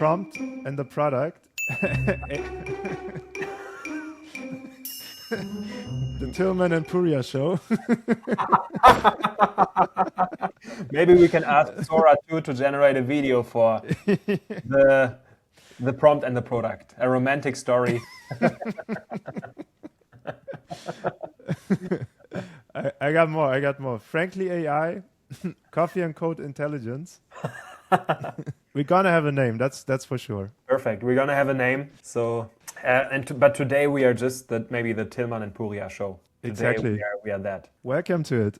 prompt and the product. The Tillman and Puria show. Maybe we can ask Sora too to generate a video for the prompt and the product, a romantic story. I got more. Frankly, AI, coffee and code intelligence. We're gonna have a name. That's for sure. Perfect. We're gonna have a name. So, but today we are just maybe the Tillman and Puria show. Today Exactly. we are that. Welcome to it.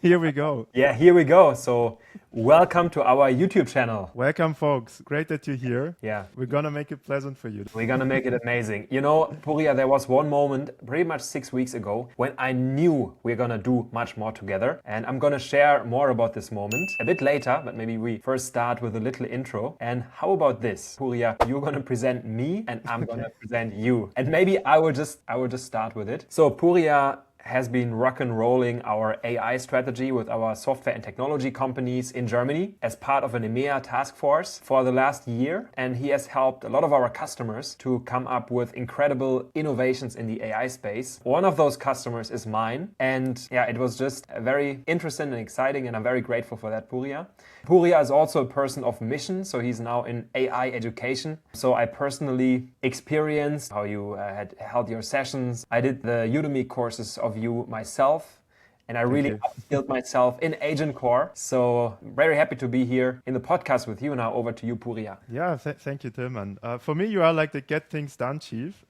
Here we go. Yeah, here we go. So, welcome to our YouTube channel. Welcome, folks. Great that you're here. Yeah. We're gonna make it pleasant for you. We're gonna make it amazing. You know, Puria, there was one moment pretty much 6 weeks ago when I knew we're gonna do much more together. And I'm gonna share more about this moment a bit later, but maybe we first start with a little intro. And how about this? Puria, you're gonna present me and I'm gonna present you. And maybe I will just start with it. So Puria has been rock and rolling our AI strategy with our software and technology companies in Germany as part of an EMEA task force for the last year. And he has helped a lot of our customers to come up with incredible innovations in the AI space. One of those customers is mine. And yeah, it was just very interesting and exciting. And I'm very grateful for that, Puria. Puria is also a person of mission. So he's now in AI education. So I personally experienced how you had held your sessions. I did the Udemy courses of you myself, and I really upskilled myself in Agent Core. So very happy to be here in the podcast with you. Now over to you, Puria. Yeah, thank you, Tillman. For me, you are like the get things done chief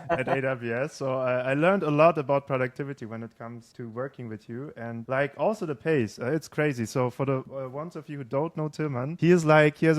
at AWS. So I learned a lot about productivity when it comes to working with you, and like also the pace. It's crazy. So for the ones of you who don't know Tillman, he has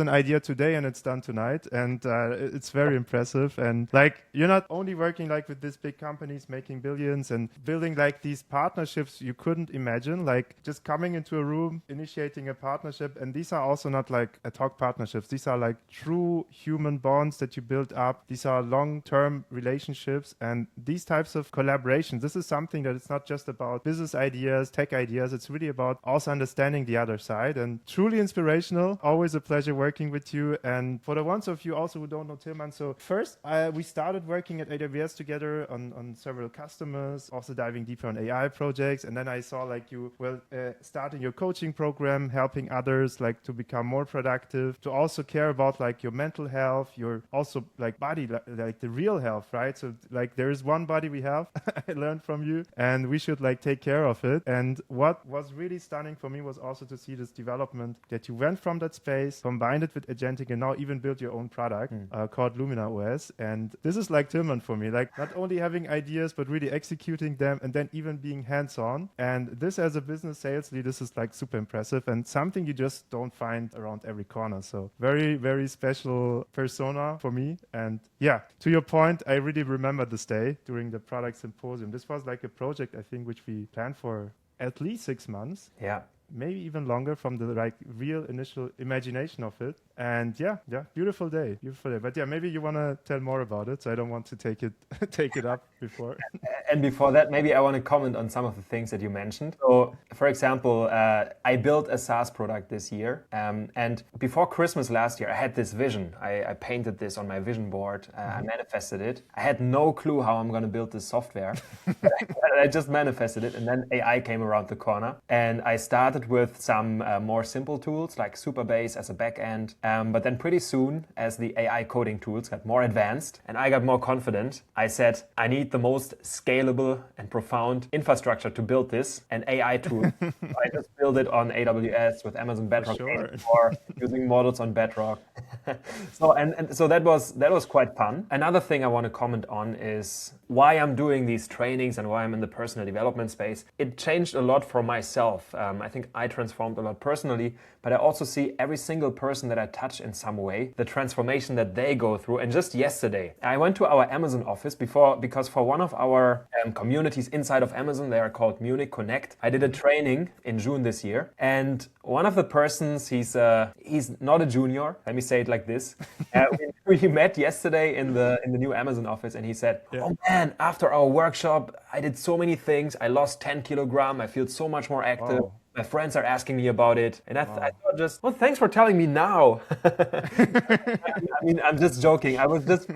an idea today and it's done tonight, and it's very impressive. And like you're not only working like with these big companies making billions and building like these partnerships you couldn't imagine, like just coming into a room, initiating a partnership. And these are also not like ad hoc partnerships. These are like true human bonds that you build up. These are long-term relationships, and these types of collaborations. This is something that it's not just about business ideas, tech ideas. It's really about also understanding the other side, and truly inspirational. Always a pleasure working with you. And for the ones of you also who don't know Tillman, so first we started working at AWS together on several customers, also diving deeper on AI projects. And then I saw like you starting your coaching program, helping others like to become more productive, to also care about like your mental health, your also like body, like the real health, right? So like there is one body we have, I learned from you, and we should like take care of it. And what was really stunning for me was also to see this development that you went from that space, combined it with agentic, and now even built your own product called LuminaOS. And this is like Tillman for me, like not only having ideas, but really executing them, and then even being hands-on. And this as a business sales lead, this is like super impressive and something you just don't find around every corner. So very, very special persona for me. And yeah, to your point, I really remember this day during the Product Symposium. This was like a project, I think, which we planned for at least 6 months. Yeah. Maybe even longer from the like real initial imagination of it. And yeah, beautiful day. But yeah, maybe you want to tell more about it. So I don't want to take it up before. And before that, maybe I want to comment on some of the things that you mentioned. So for example, I built a SaaS product this year. And before Christmas last year, I had this vision. I painted this on my vision board. I manifested it. I had no clue how I'm going to build this software. I just manifested it. And then AI came around the corner. And I started with some more simple tools like Supabase as a backend. But then pretty soon, as the AI coding tools got more advanced and I got more confident, I said, I need the most scalable and profound infrastructure to build this, an AI tool. So I just built it on AWS with Amazon Bedrock, or using models on Bedrock. So that was quite fun. Another thing I want to comment on is why I'm doing these trainings and why I'm in the personal development space. It changed a lot for myself. I think I transformed a lot personally, but I also see every single person that I touch in some way, the transformation that they go through. And just yesterday, I went to our Amazon office because for one of our communities inside of Amazon, they are called Munich Connect. I did a training in June this year, and one of the persons, he's not a junior. Let me say it like this. We met yesterday in the new Amazon office, and he said, "Oh man, after our workshop, I did so many things. I lost 10 kilograms. I feel so much more active. Wow. My friends are asking me about it. And I thought just, well, thanks for telling me now. I mean, I'm just joking. I'm just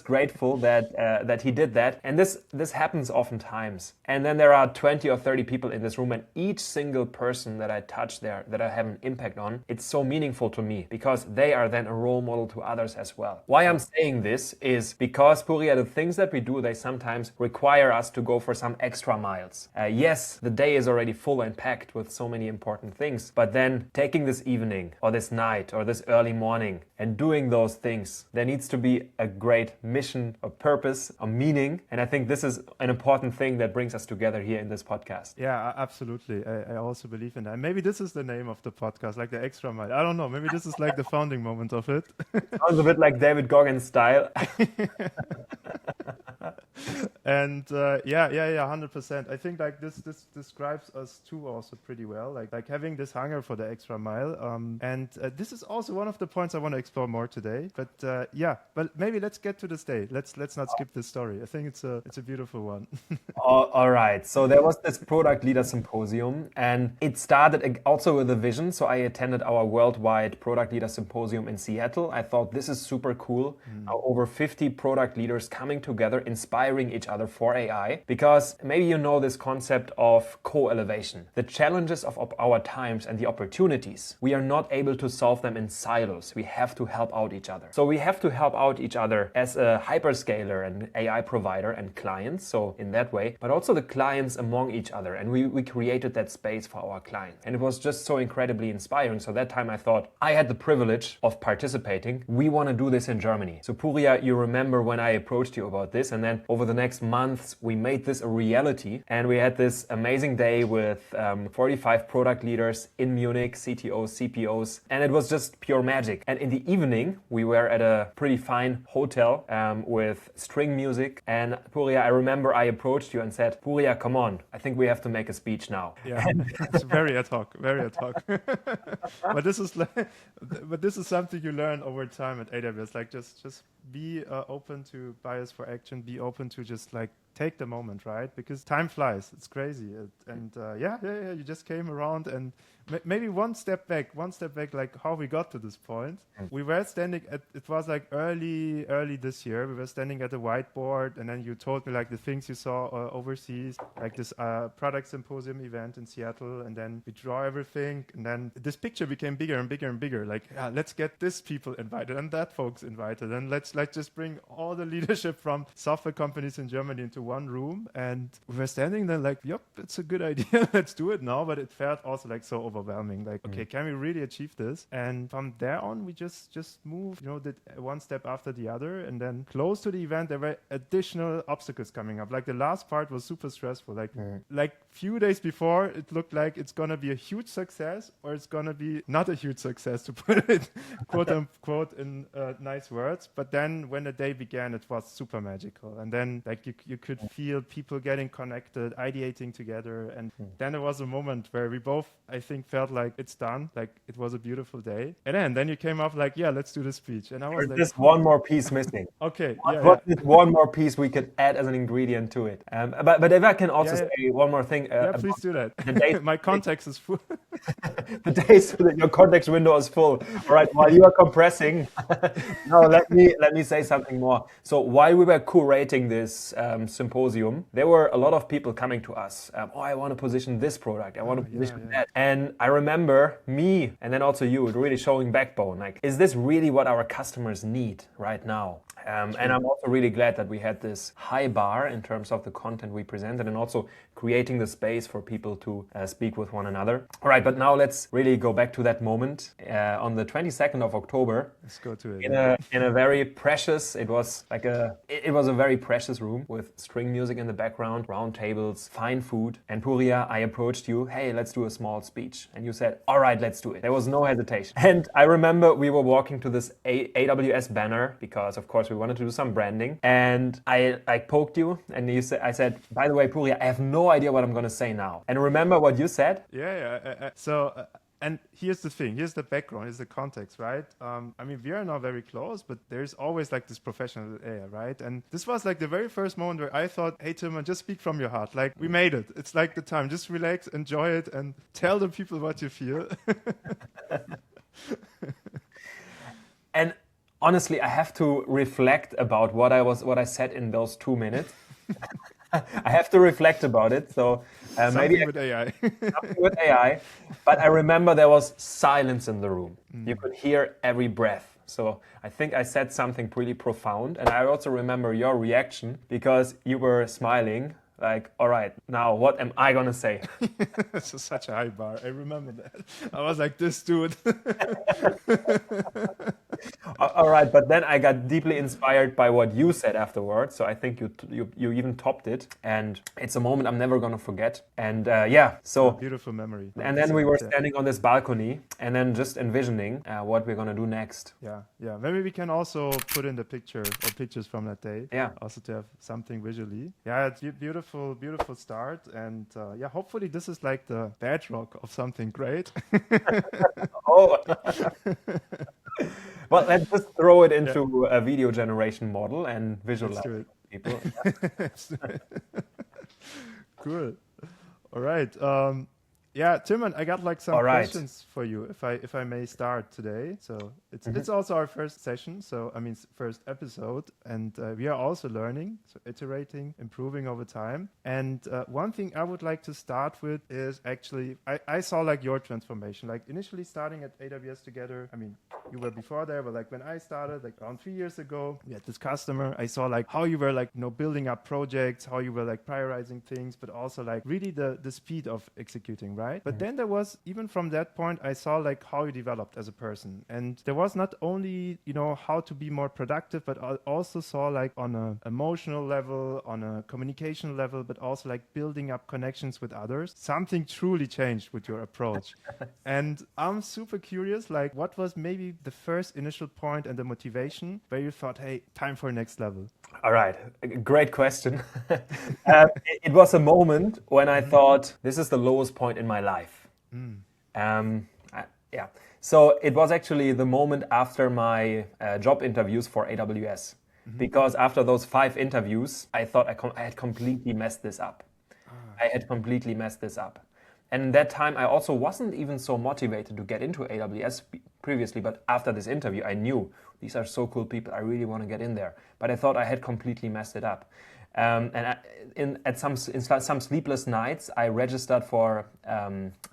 grateful that he did that. And this happens oftentimes. And then there are 20 or 30 people in this room, and each single person that I touch there, that I have an impact on, it's so meaningful to me because they are then a role model to others as well. Why I'm saying this is because, Puria, the things that we do, they sometimes require us to go for some extra miles. Yes, the day is already full and packed with so many important things, but then taking this evening or this night or this early morning and doing those things, there needs to be a great mission, a purpose, a meaning. And I think this is an important thing that brings us together here in this podcast. Yeah, absolutely. I also believe in that. Maybe this is the name of the podcast, like the extra mile. I don't know. Maybe this is like the founding moment of it. Sounds a bit like David Goggins style. And yeah, 100%. I think like this describes us too also pretty well. Like having this hunger for the extra mile. And this is also one of the points I want to explore more today. But yeah, but maybe let's get to this day. Let's not skip this story. I think it's a beautiful one. All right. So there was this Product Leader Symposium, and it started also with a vision. So I attended our worldwide Product Leader Symposium in Seattle. I thought this is super cool. Over 50 product leaders coming together, inspiring each other for AI. Because maybe you know this concept of co-elevation. The challenges of our times and the opportunities, we are not able to solve them in silos. We have to help out each other. So we have to help out each other as a hyperscaler and AI provider and clients. So in that way, but also the clients among each other. And we created that space for our clients. And it was just so incredibly inspiring. So that time I thought, I had the privilege of participating. We want to do this in Germany. So Puria, you remember when I approached you about this, and then over the next months, we made this a reality. And we had this amazing day with 45 product leaders in Munich, CTOs, CPOs, and it was just pure magic. And in the evening, we were at a pretty fine hotel with string music. And Puria, I remember I approached you and said, Puria, come on, I think we have to make a speech now. Yeah, it's very ad hoc, very ad hoc. But this is something you learn over time at AWS. Like just be open to bias for action. Be open to just like take the moment, right? Because time flies. It's crazy. Yeah. You just came around and maybe one step back, like how we got to this point. We were standing it was like early this year. We were standing at a whiteboard, and then you told me like the things you saw overseas, like this product symposium event in Seattle, and then we draw everything, and then this picture became bigger and bigger and bigger. Like, yeah, let's get this people invited and that folks invited, and let's just bring all the leadership from software companies in Germany into one room. And we were standing there like, yep, it's a good idea. Let's do it now. But it felt also like so overwhelming. Like, okay, can we really achieve this? And from there on, we just moved, did one step after the other. And then close to the event, there were additional obstacles coming up. Like the last part was super stressful. Like few days before, it looked like it's going to be a huge success, or it's going to be not a huge success, to put it quote unquote in nice words. But then when the day began, it was super magical. And then like you could feel people getting connected, ideating together. And then there was a moment where we both, I think, felt like it's done. Like it was a beautiful day. And then you came up like, yeah, let's do the speech. And I was like, just one more piece missing. Okay. What is one more piece we could add as an ingredient to it? But if I can also say one more thing. Please do that. My context is full. The days that your context window is full. All right, while you are compressing, no, let me say something more. So while we were curating this symposium, there were a lot of people coming to us. I want to position this product. I want to position that. And I remember me, and then also you, really showing backbone. Like, is this really what our customers need right now? And I'm also really glad that we had this high bar in terms of the content we presented, and also creating the space for people to speak with one another. All right, but now let's really go back to that moment on the 22nd of October. Let's go to it. In a very precious, it was a very precious room with string music in the background, round tables, fine food. And Puria, I approached you, hey, let's do a small speech. And you said, all right, let's do it. There was no hesitation. And I remember we were walking to this AWS banner because, of course, we wanted to do some branding. And I poked you, and I said, by the way, Puria, I have no idea what I'm going to say now. And remember what you said? Yeah. So And here's the thing, here's the background, here's the context, right? I mean, we are now very close, but there's always like this professional air, right? And this was like the very first moment where I thought, hey, Tillman, just speak from your heart. Like, we made it. It's like the time. Just relax, enjoy it, and tell the people what you feel. And honestly, I have to reflect about what I said in those 2 minutes. I have to reflect about it. So maybe Something with AI. something with AI. But I remember there was silence in the room. You could hear every breath. So I think I said something pretty profound. And I also remember your reaction because you were smiling. Like, all right, now what am I going to say? This is such a high bar. I remember that. I was like, this dude. All right, but then I got deeply inspired by what you said afterwards. So I think you even topped it, and it's a moment I'm never gonna forget. And so beautiful memory. and then we were standing on this balcony, and then just envisioning what we're gonna do next. Yeah. Maybe we can also put in the picture or pictures from that day. Yeah. Also to have something visually. Yeah, it's beautiful start, and hopefully this is like the bedrock of something great. Oh. Well, let's just throw it into a video generation model and visualize people. Cool. All right. Tillman, I got like some questions for you, if I may start today. So it's also our first session. So I mean, first episode, and we are also learning, so iterating, improving over time. And one thing I would like to start with is actually I saw like your transformation, like initially starting at AWS together. I mean, you were before there, but like when I started, like around 3 years ago, we had this customer. I saw like how you were like building up projects, how you were like prioritizing things, but also like really the speed of executing, right? But then there was, even from that point, I saw like how you developed as a person. And there was not only, how to be more productive, but I also saw like on an emotional level, on a communication level, but also like building up connections with others. Something truly changed with your approach. And I'm super curious, like what was maybe the first initial point and the motivation where you thought, hey, time for next level? All right, great question. It was a moment when I thought this is the lowest point in my life. So it was actually the moment after my job interviews for AWS. Because after those 5 interviews, I thought I had completely messed this up. I had completely messed this up. And that time, I also wasn't even so motivated to get into AWS previously, but after this interview, I knew these are so cool people. I really want to get in there. But I thought I had completely messed it up. In some sleepless nights, I registered for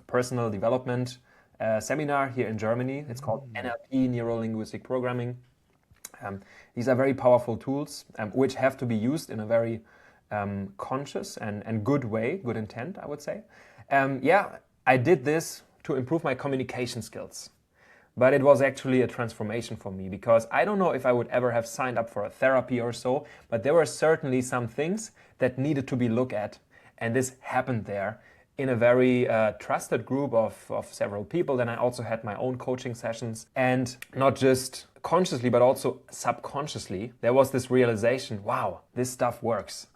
personal development seminar here in Germany. It's called NLP, Neuro-Linguistic Programming. These are very powerful tools which have to be used in a very conscious and good way, good intent, I would say. I did this to improve my communication skills. But it was actually a transformation for me because I don't know if I would ever have signed up for a therapy or so, but there were certainly some things that needed to be looked at. And this happened there in a very trusted group of several people. Then I also had my own coaching sessions, and not just consciously, but also subconsciously, there was this realization, wow, this stuff works.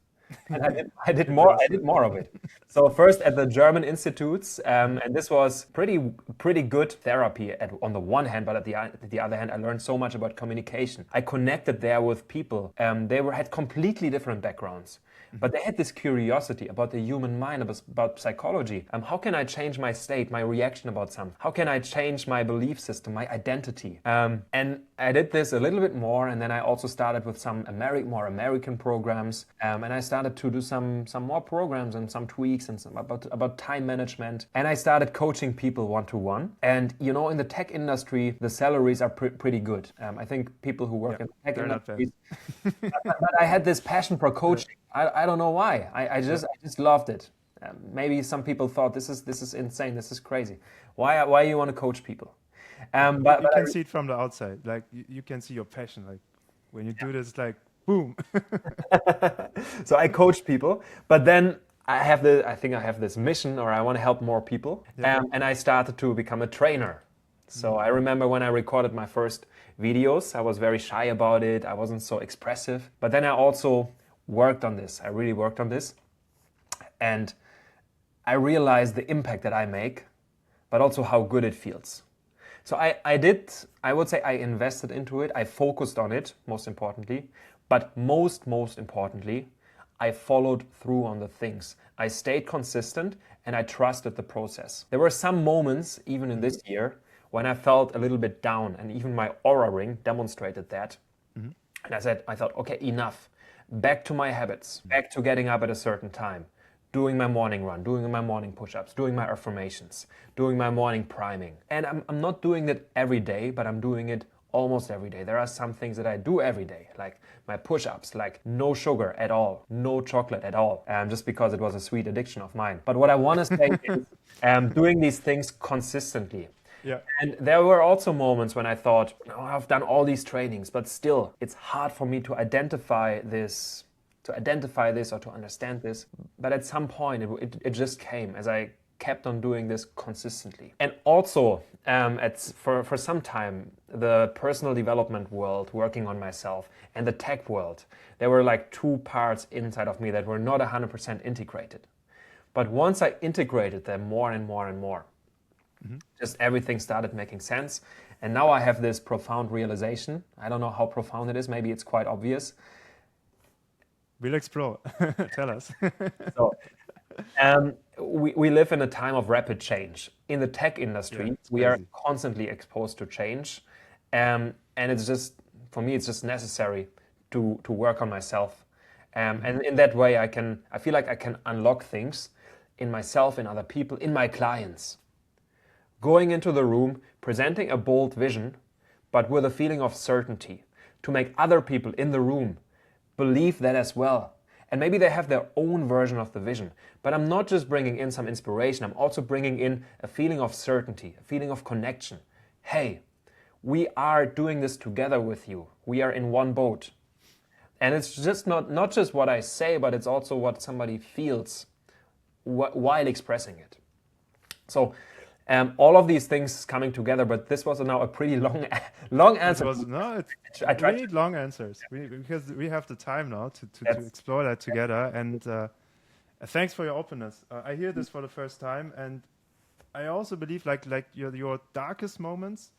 And I did more of it. So first at the German institutes, and this was pretty good therapy on the one hand, but at the other hand, I learned so much about communication. I connected there with people. They had completely different backgrounds. But they had this curiosity about the human mind, about psychology. How can I change my state, my reaction about something? How can I change my belief system, my identity? And I did this a little bit more, and then I also started with some more American programs, and I started to do some more programs and some tweaks and some about time management. And I started coaching people one-to-one. And in the tech industry, the salaries are pretty good. I think people who work in the tech industry, but I had this passion for coaching. I don't know why. I just loved it. Maybe some people thought this is insane. This is crazy. Why you want to coach people? But you can see it from the outside. Like you can see your passion. Like when you do this, like boom. So I coach people, but then I think I have this mission, or I want to help more people, and I started to become a trainer. So I remember when I recorded my first videos, I was very shy about it. I wasn't so expressive. But then I also worked on this. I really worked on this. And I realized the impact that I make but also how good it feels. So I would say I invested into it, I focused on it, most importantly, but most importantly, I followed through on the things. I stayed consistent and I trusted the process. There were some moments, even in this year, when I felt a little bit down, and even my Aura ring demonstrated that. And I thought, okay, enough. Back to my habits, back to getting up at a certain time, doing my morning run, doing my morning push-ups, doing my affirmations, doing my morning priming. And I'm not doing it every day, but I'm doing it almost every day. There are some things that I do every day, like my push-ups, like no sugar at all, no chocolate at all, just because it was a sweet addiction of mine. But what I want to say is doing these things consistently. Yeah. And there were also moments when I thought, oh, I've done all these trainings, but still, it's hard for me to identify this or to understand this. But at some point, it just came as I kept on doing this consistently. And also, for some time, the personal development world, working on myself, and the tech world, there were like two parts inside of me that were not 100% integrated. But once I integrated them more and more and more, just everything started making sense. And now I have this profound realization. I don't know how profound it is. Maybe it's quite obvious. We'll explore. Tell us. So, we live in a time of rapid change. In the tech industry, we are constantly exposed to change. And it's just, for me, it's just necessary to work on myself. And in that way, I feel like I can unlock things in myself, in other people, in my clients. Going into the room, presenting a bold vision, but with a feeling of certainty, to make other people in the room believe that as well. And maybe they have their own version of the vision. But I'm not just bringing in some inspiration, I'm also bringing in a feeling of certainty, a feeling of connection. Hey, we are doing this together with you. We are in one boat. And it's just not just what I say, but it's also what somebody feels while expressing it. So, all of these things coming together, but this was now a pretty long answer. We need long answers because we have the time now to explore that together. And thanks for your openness. I hear this for the first time, and I also believe like your darkest moments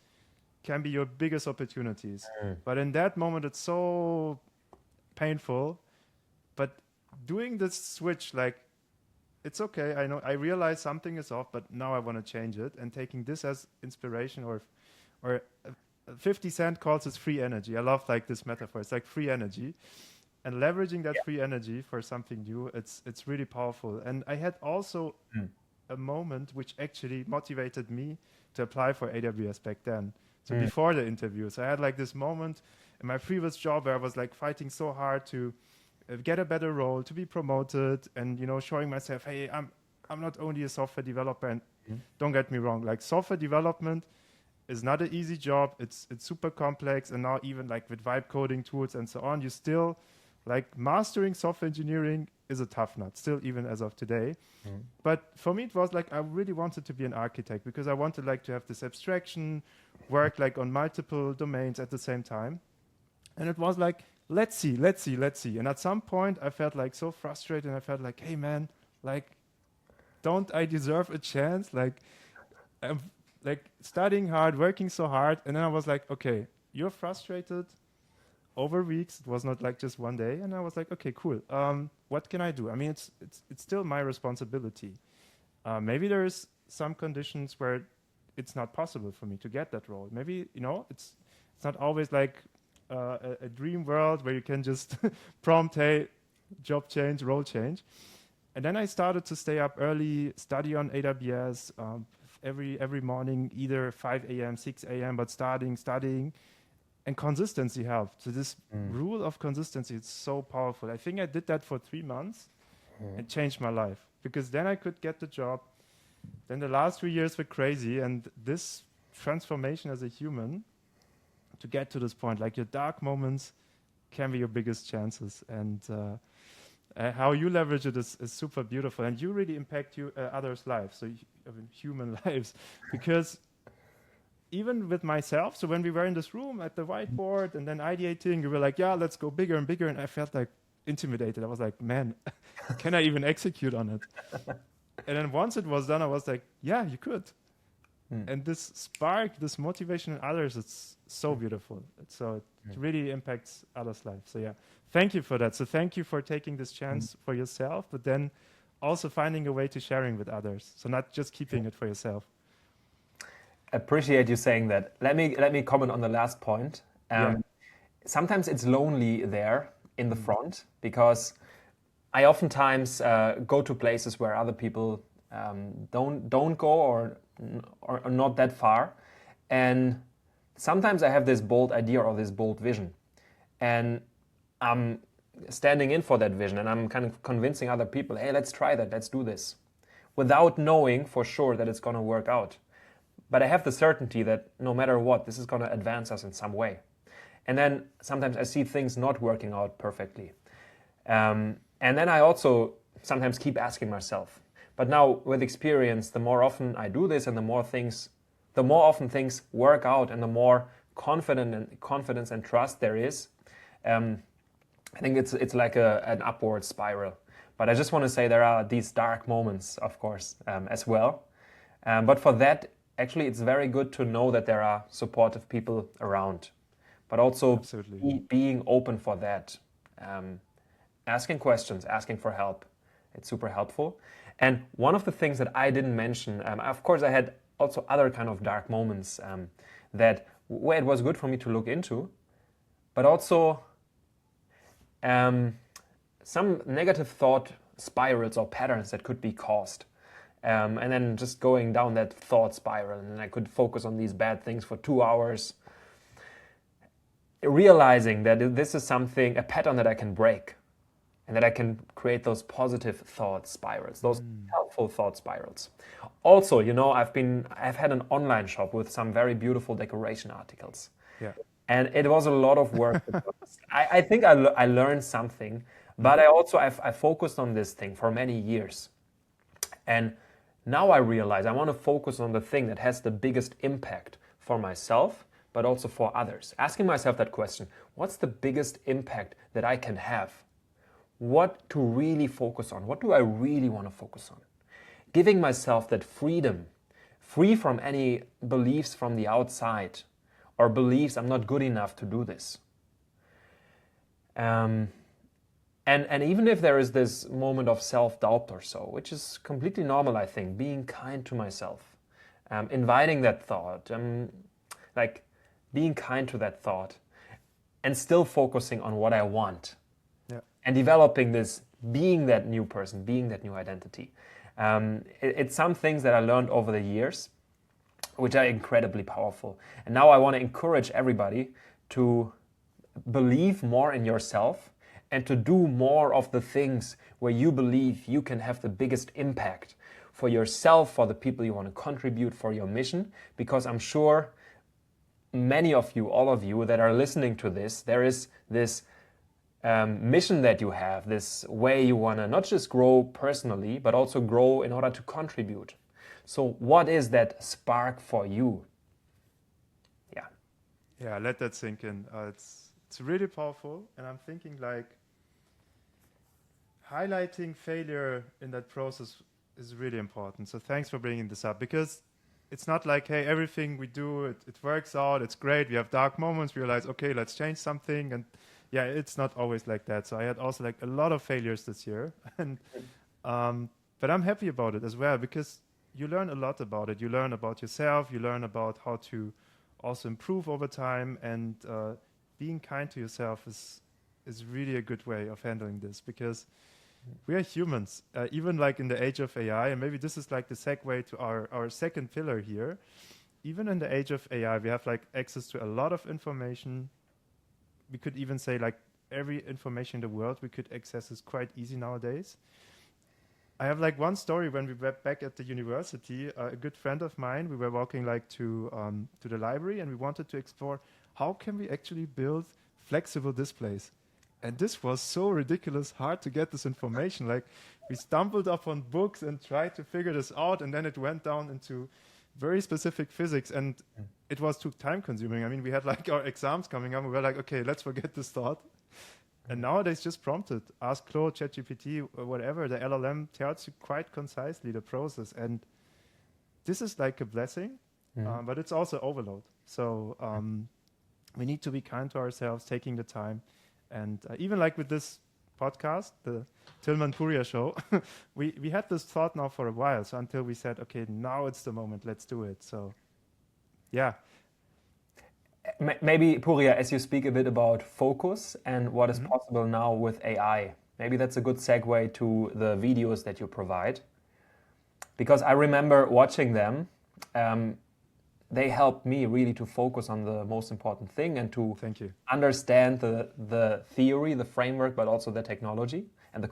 can be your biggest opportunities. But in that moment, it's so painful. But doing this switch, like, it's okay. I know. I realize something is off, but now I want to change it. And taking this as inspiration, or 50 Cent calls it free energy. I love like this metaphor. It's like free energy, and leveraging that free energy for something new. It's really powerful. And I had also a moment which actually motivated me to apply for AWS back then. So before the interviews, I had like this moment in my previous job where I was like fighting so hard to get a better role, to be promoted, and showing myself, hey, I'm not only a software developer. And don't get me wrong, like software development is not an easy job. It's super complex, and now even like with vibe coding tools and so on, you still like mastering software engineering is a tough nut, still even as of today. But for me, it was like I really wanted to be an architect because I wanted like to have this abstraction, work like on multiple domains at the same time, and it was like, let's see. And at some point, I felt like so frustrated, and I felt like, hey, man, like, don't I deserve a chance? Like, I'm like studying hard, working so hard. And then I was like, okay, you're frustrated over weeks. It was not like just one day. And I was like, okay, cool. What can I do? I mean, it's still my responsibility. Maybe there's some conditions where it's not possible for me to get that role. Maybe, it's not always like a dream world where you can just prompt, hey, job change, role change. And then I started to stay up early, study on AWS every morning, either 5 a.m., 6 a.m., but studying. And consistency helped. So this rule of consistency is so powerful. I think I did that for 3 months and changed my life, because then I could get the job. Then the last 3 years were crazy. And this transformation as a human, to get to this point, like your dark moments can be your biggest chances, and how you leverage it is super beautiful, and you really impact others' lives, so human lives, because even with myself, so when we were in this room at the whiteboard and then ideating, we were like, yeah, let's go bigger and bigger, and I felt like intimidated. I was like, man, can I even execute on it? And then once it was done, I was like, yeah, you could. And this spark, this motivation in others, it's so beautiful. It really impacts others' lives. So yeah, thank you for that. So thank you for taking this chance for yourself, but then also finding a way to sharing with others. So not just keeping it for yourself. Appreciate you saying that. Let me comment on the last point. Sometimes it's lonely there in the front because I oftentimes go to places where other people don't go or not that far, and sometimes I have this bold idea or this bold vision, and I'm standing in for that vision, and I'm kind of convincing other people, hey, let's try that, let's do this, without knowing for sure that it's going to work out. But I have the certainty that no matter what, this is going to advance us in some way. And then sometimes I see things not working out perfectly. And then I also sometimes keep asking myself. But now with experience, the more often I do this and the more often things work out and the more confidence and trust there is, I think it's like an upward spiral. But I just want to say there are these dark moments, of course, as well. But for that, actually, it's very good to know that there are supportive people around. But also being open for that. Asking questions, asking for help. It's super helpful. And one of the things that I didn't mention, of course, I had also other kind of dark moments where it was good for me to look into, but also some negative thought spirals or patterns that could be caused. And then just going down that thought spiral, and I could focus on these bad things for 2 hours, realizing that this is a pattern that I can break, and that I can create those positive thought spirals, those helpful thought spirals. Also, I've had an online shop with some very beautiful decoration articles. Yeah. And it was a lot of work. I think I learned something, but I focused on this thing for many years. And now I realize I want to focus on the thing that has the biggest impact for myself, but also for others. Asking myself that question, what's the biggest impact that I can have? What to really focus on? What do I really want to focus on? Giving myself that freedom, free from any beliefs from the outside or beliefs I'm not good enough to do this. And even if there is this moment of self-doubt or so, which is completely normal, I think, being kind to myself, inviting that thought, like being kind to that thought, and still focusing on what I want, and developing this, being that new person, being that new identity. It's some things that I learned over the years, which are incredibly powerful. And now I want to encourage everybody to believe more in yourself and to do more of the things where you believe you can have the biggest impact for yourself, for the people you want to contribute, for your mission. Because I'm sure many of you, all of you that are listening to this, there is this mission that you have, this way you want to not just grow personally, but also grow in order to contribute. So what is that spark for you? Yeah, let that sink in. It's really powerful, and I'm thinking like highlighting failure in that process is really important. So thanks for bringing this up, because it's not like, hey, everything we do, it works out, it's great. We have dark moments, we realize, okay, let's change something. And yeah, it's not always like that. So I had also like a lot of failures this year. And but I'm happy about it as well, because you learn a lot about it. You learn about yourself, you learn about how to also improve over time, and being kind to yourself is really a good way of handling this, because we are humans, even like in the age of AI, and maybe this is like the segue to our second pillar here. Even in the age of AI, we have like access to a lot of information. We could even say like every information in the world we could access is quite easy nowadays. I have like one story when we were back at the university. A good friend of mine, we were walking like to the library, and we wanted to explore how can we actually build flexible displays. And this was so ridiculous hard to get this information. Like we stumbled upon books and tried to figure this out, and then it went down into very specific physics, and it was too time consuming. I mean, we had like our exams coming up, and we were like, okay, let's forget this thought. And nowadays just prompted, ask Claude, ChatGPT, whatever, the LLM tells you quite concisely the process. And this is like a blessing. but it's also overload. So we need to be kind to ourselves, taking the time. And even like with this podcast, the Tillman Puria show, we had this thought now for a while. So until we said, okay, now it's the moment, let's do it. So yeah. Maybe, Puria, as you speak a bit about focus and what is possible now with AI, maybe that's a good segue to the videos that you provide. Because I remember watching them. They helped me really to focus on the most important thing and to Thank you. understand the theory, the framework, but also the technology and the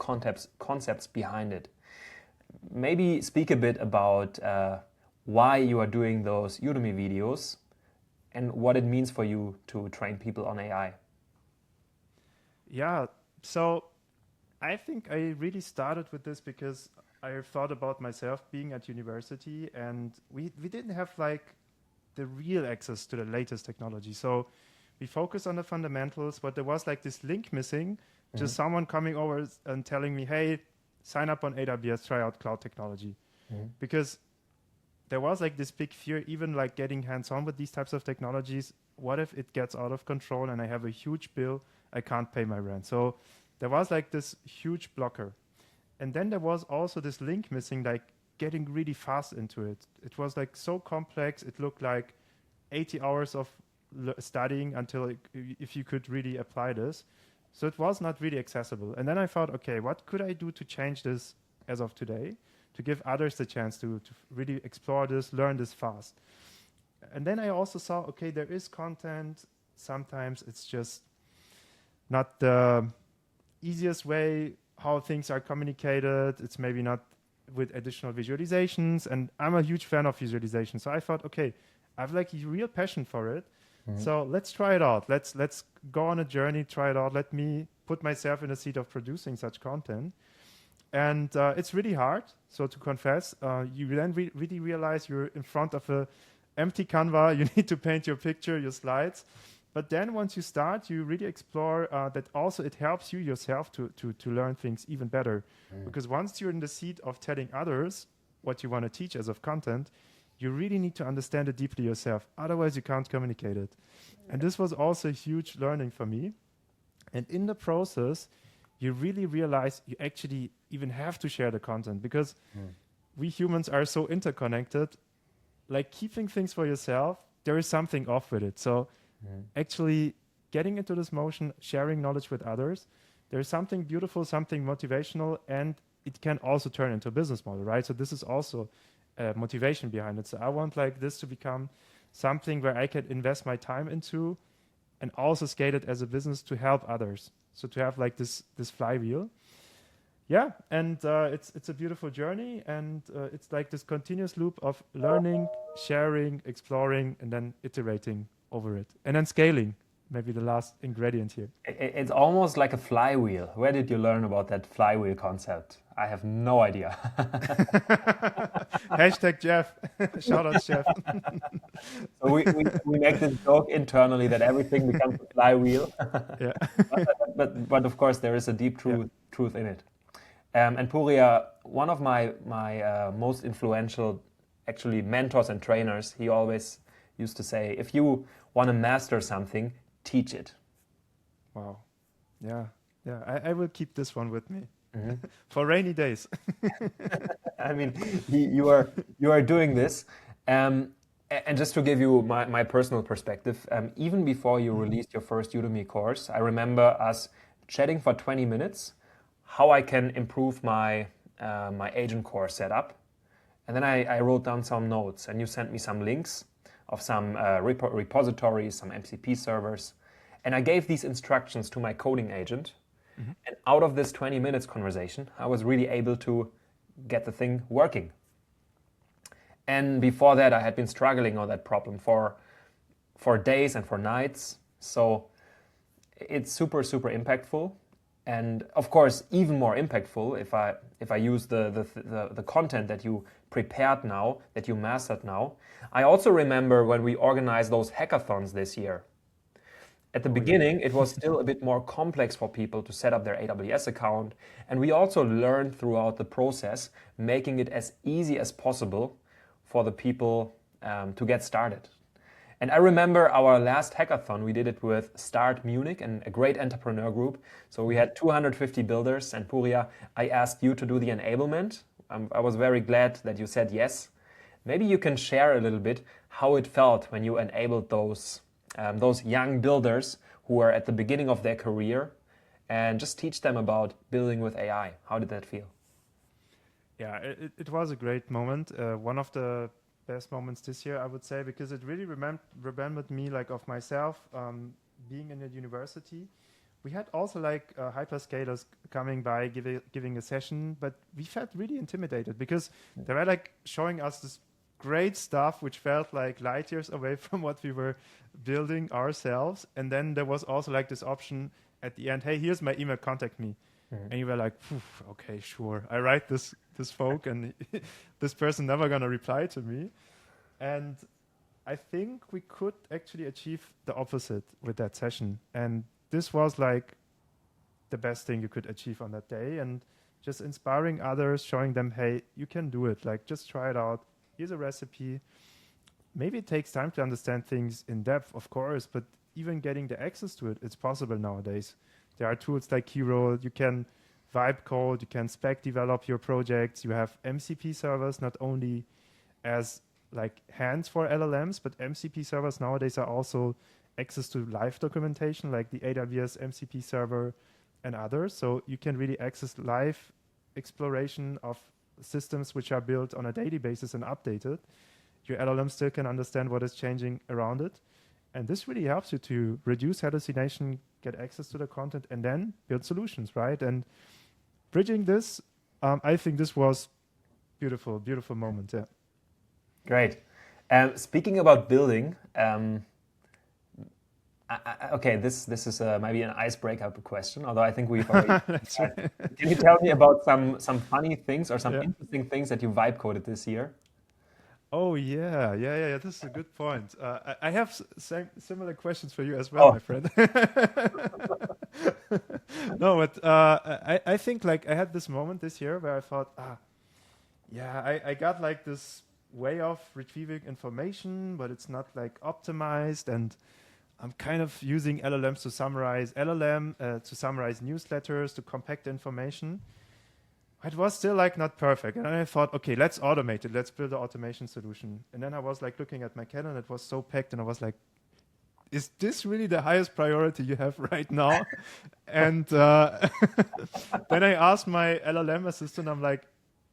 concepts behind it. Maybe speak a bit about why you are doing those Udemy videos and what it means for you to train people on AI. Yeah, so I think I really started with this because I thought about myself being at university, and we didn't have like the real access to the latest technology. So we focused on the fundamentals, but there was like this link missing, just someone coming over and telling me, hey, sign up on AWS, try out cloud technology. Because there was like this big fear, even like getting hands-on with these types of technologies. What if it gets out of control and I have a huge bill, I can't pay my rent? So there was like this huge blocker. And then there was also this link missing, like getting really fast into it. It was like so complex. It looked like 80 hours of studying until if you could really apply this. So it was not really accessible. And then I thought, okay, what could I do to change this as of today, to give others the chance to really explore this, learn this fast? And then I also saw, okay, there is content. Sometimes it's just not the easiest way how things are communicated. It's maybe not with additional visualizations, and I'm a huge fan of visualization. So I thought, okay, I have like a real passion for it. So let's try it out. Let's go on a journey, try it out. Let me put myself in the seat of producing such content. And it's really hard. So to confess, you then really realize you're in front of a empty canvas. You need to paint your picture, your slides. But then once you start, you really explore that also it helps you yourself to learn things even better. Because once you're in the seat of telling others what you want to teach as of content, you really need to understand it deeply yourself. Otherwise, you can't communicate it. And this was also a huge learning for me. And in the process, you really realize you actually even have to share the content, because we humans are so interconnected. Like keeping things for yourself, there is something off with it. So actually getting into this motion, sharing knowledge with others, there's something beautiful, something motivational, and it can also turn into a business model, right? So this is also motivation behind it. So I want like this to become something where I can invest my time into and also scale it as a business to help others. So to have like this flywheel. Yeah, and it's a beautiful journey, and it's like this continuous loop of learning, sharing, exploring, and then iterating over it. And then scaling, maybe the last ingredient here. It's almost like a flywheel. Where did you learn about that flywheel concept? I have no idea. Hashtag Jeff. Shout out Jeff. So we make this joke internally that everything becomes a flywheel. Yeah. but of course there is a deep truth in it. And Puria, one of my most influential actually mentors and trainers, he always used to say, if you want to master something, teach it. Wow. Yeah. I will keep this one with me for rainy days. I mean, you are doing this. And just to give you my personal perspective, even before you released your first Udemy course, I remember us chatting for 20 minutes, how I can improve my agent course setup. And then I wrote down some notes, and you sent me some links of some repositories, some MCP servers. And I gave these instructions to my coding agent. And out of this 20 minutes conversation, I was really able to get the thing working. And before that, I had been struggling on that problem for days and for nights. So it's super, super impactful. And of course, even more impactful if I use the content that you prepared now, that you mastered now. I also remember when we organized those hackathons this year. At the beginning, it was still a bit more complex for people to set up their AWS account. And we also learned throughout the process, making it as easy as possible for the people to get started. And I remember our last hackathon, we did it with Start Munich, and a great entrepreneur group. So we had 250 builders, and Puria, I asked you to do the enablement. I was very glad that you said yes. Maybe you can share a little bit how it felt when you enabled those young builders who were at the beginning of their career, and just teach them about building with AI. How did that feel? Yeah, it was a great moment. One of the best moments this year, I would say, because it really remembered me like of myself being in a university. We had also like hyperscalers coming by giving a session, but we felt really intimidated because they were like showing us this great stuff which felt like light years away from what we were building ourselves. And then there was also like this option at the end, hey, here's my email, contact me. And you were like, okay, sure. I write this folk, and this person never gonna reply to me. And I think we could actually achieve the opposite with that session. And this was like the best thing you could achieve on that day. And just inspiring others, showing them, hey, you can do it. Like, just try it out. Here's a recipe. Maybe it takes time to understand things in depth, of course, but even getting the access to it, it's possible nowadays. There are tools like Hero. You can vibe code. You can spec develop your projects. You have MCP servers, not only as like hands for LLMs, but MCP servers nowadays are also access to live documentation, like the AWS MCP server and others. So you can really access live exploration of systems which are built on a daily basis and updated. Your LLM still can understand what is changing around it. And this really helps you to reduce hallucination, get access to the content, and then build solutions, right? And bridging this, I think this was beautiful, beautiful moment, yeah. Great. Speaking about building, okay, this is maybe an icebreaker question, although I think we've already... Right. Can you tell me about some funny things or some interesting things that you vibe coded this year? Oh, yeah. This is a good point. I have similar questions for you as well, my friend. No, but I think like I had this moment this year where I thought, I got like this way of retrieving information, but it's not like optimized, and I'm kind of using LLMs to summarize newsletters, to compact information. It was still like not perfect. And then I thought, okay, let's automate it. Let's build an automation solution. And then I was like looking at my calendar, it was so packed, and I was like, is this really the highest priority you have right now? And then I asked my LLM assistant, I'm like,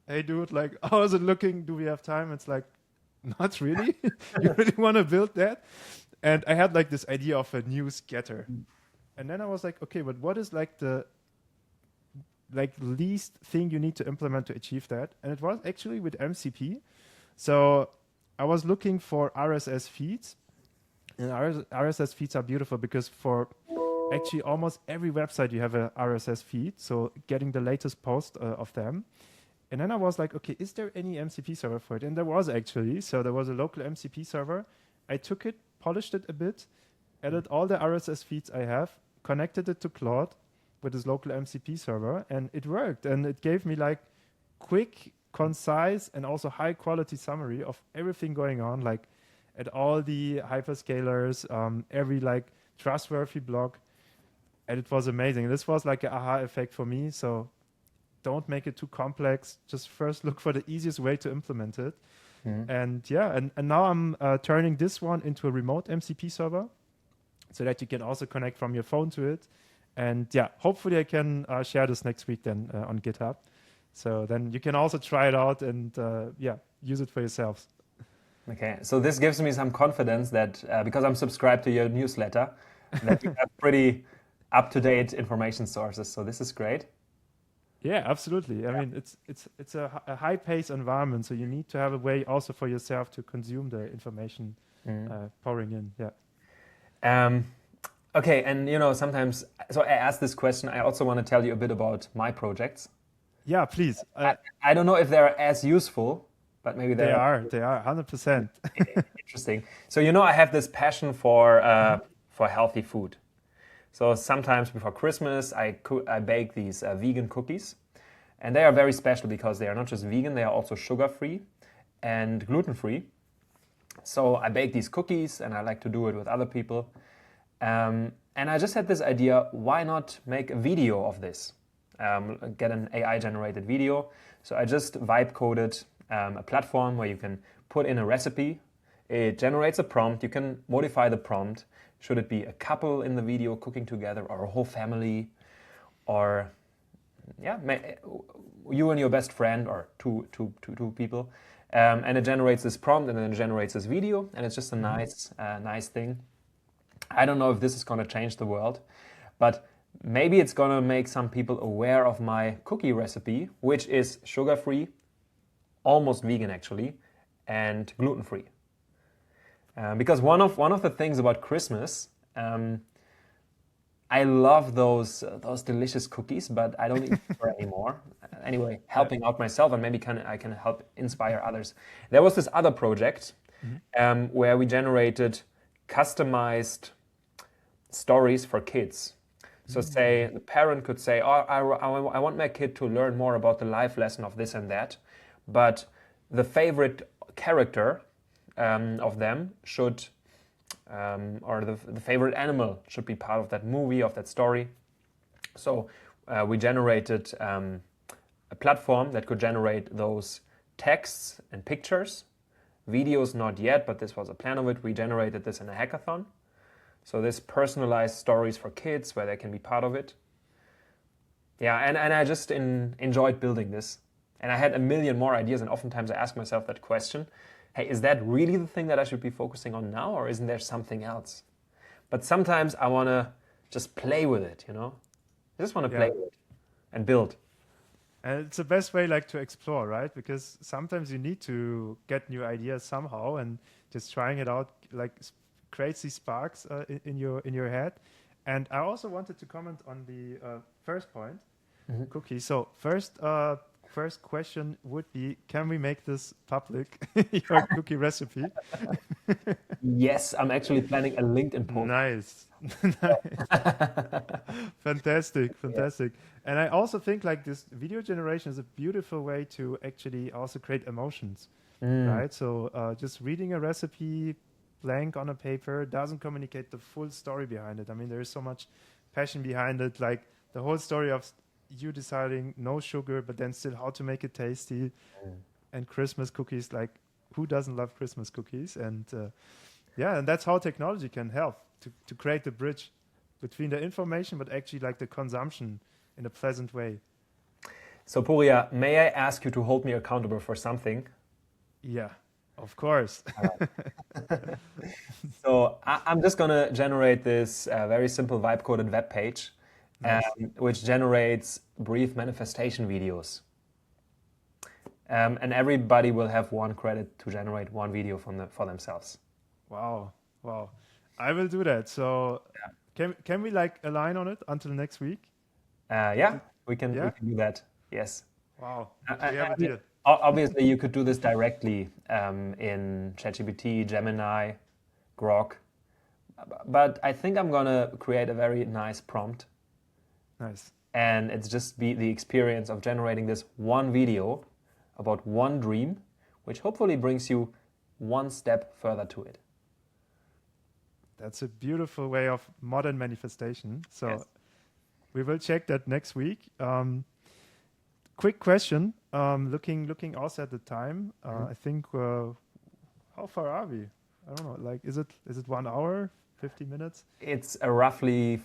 hey dude, like, how is it looking? Do we have time? It's like, not really. You really want to build that? And I had like this idea of a news getter. And then I was like, okay, but what is like the least thing you need to implement to achieve that? And it was actually with MCP. So I was looking for RSS feeds, and RSS feeds are beautiful because for actually almost every website you have a RSS feed, so getting the latest post of them. And then I was like, okay, is there any MCP server for it? And there was actually. So there was a local MCP server. I took it, polished it a bit, added all the RSS feeds I have, connected it to Claude with this local MCP server, and it worked. And it gave me like quick, concise, and also high quality summary of everything going on, like at all the hyperscalers, every like trustworthy blog. And it was amazing. This was like an aha effect for me. So don't make it too complex. Just first look for the easiest way to implement it. And now I'm turning this one into a remote MCP server so that you can also connect from your phone to it. And yeah, hopefully I can share this next week then on GitHub. So then you can also try it out and use it for yourselves. Okay, so this gives me some confidence that because I'm subscribed to your newsletter, that you have pretty up-to-date information sources. So this is great. Yeah, absolutely. I mean, it's a high-paced environment, so you need to have a way also for yourself to consume the information pouring in. Yeah. Okay, and sometimes, so I asked this question. I also want to tell you a bit about my projects. Yeah, please. I don't know if they're as useful, but maybe they are 100%. Interesting. So I have this passion for healthy food. So sometimes before Christmas, I bake these vegan cookies, and they are very special because they are not just vegan; they are also sugar-free and gluten-free. So I bake these cookies, and I like to do it with other people. And I just had this idea, why not make a video of this? Get an AI-generated video. So I just vibe coded a platform where you can put in a recipe. It generates a prompt. You can modify the prompt. Should it be a couple in the video cooking together, or a whole family, or you and your best friend, or two people, and it generates this prompt, and then it generates this video, and it's just a nice thing. I don't know if this is going to change the world, but maybe it's going to make some people aware of my cookie recipe, which is sugar-free, almost vegan actually, and gluten-free. Because one of the things about Christmas, I love those delicious cookies, but I don't eat sugar anymore. Anyway, helping out myself, and maybe I can help inspire others. There was this other project where we generated customized stories for kids. So say the parent could say, oh, I want my kid to learn more about the life lesson of this and that, but the favorite character of them should, or the favorite animal should be part of that movie, of that story. So we generated a platform that could generate those texts and pictures. Videos not yet, but this was a plan of it. We generated this in a hackathon. So this personalized stories for kids where they can be part of it. Yeah, and I just enjoyed building this. And I had a million more ideas, and oftentimes I ask myself that question, hey, is that really the thing that I should be focusing on now, or isn't there something else? But sometimes I want to just play with it, I just want to play with it and build. And it's the best way like to explore, right? Because sometimes you need to get new ideas somehow, and just trying it out like creates these sparks in your head. And I also wanted to comment on the first point, cookie. So first question would be, can we make this public, your cookie recipe? Yes, I'm actually planning a LinkedIn post. Nice. Fantastic. And I also think like this video generation is a beautiful way to actually also create emotions, right? So just reading a recipe blank on a paper doesn't communicate the full story behind it. I mean, there is so much passion behind it, like the whole story of you deciding no sugar, but then still how to make it tasty. And Christmas cookies, like who doesn't love Christmas cookies? And and that's how technology can help to create the bridge between the information, but actually like the consumption in a pleasant way. So Puria, may I ask you to hold me accountable for something? Yeah, of course. So I'm just going to generate this very simple vibe-coded web page, which generates brief manifestation videos. And everybody will have one credit to generate one video for themselves. Wow. I will do that. So can we like align on it until next week? We can do that. Yes. Wow. We have a deal. Obviously, you could do this directly in ChatGPT, Gemini, Grok. But I think I'm going to create a very nice prompt. Nice. And it's just the experience of generating this one video about one dream, which hopefully brings you one step further to it. That's a beautiful way of modern manifestation. So we will check that next week. Quick question. Looking also at the time, I think how far are we? I don't know. Like, is it 1 hour, 50 minutes? It's roughly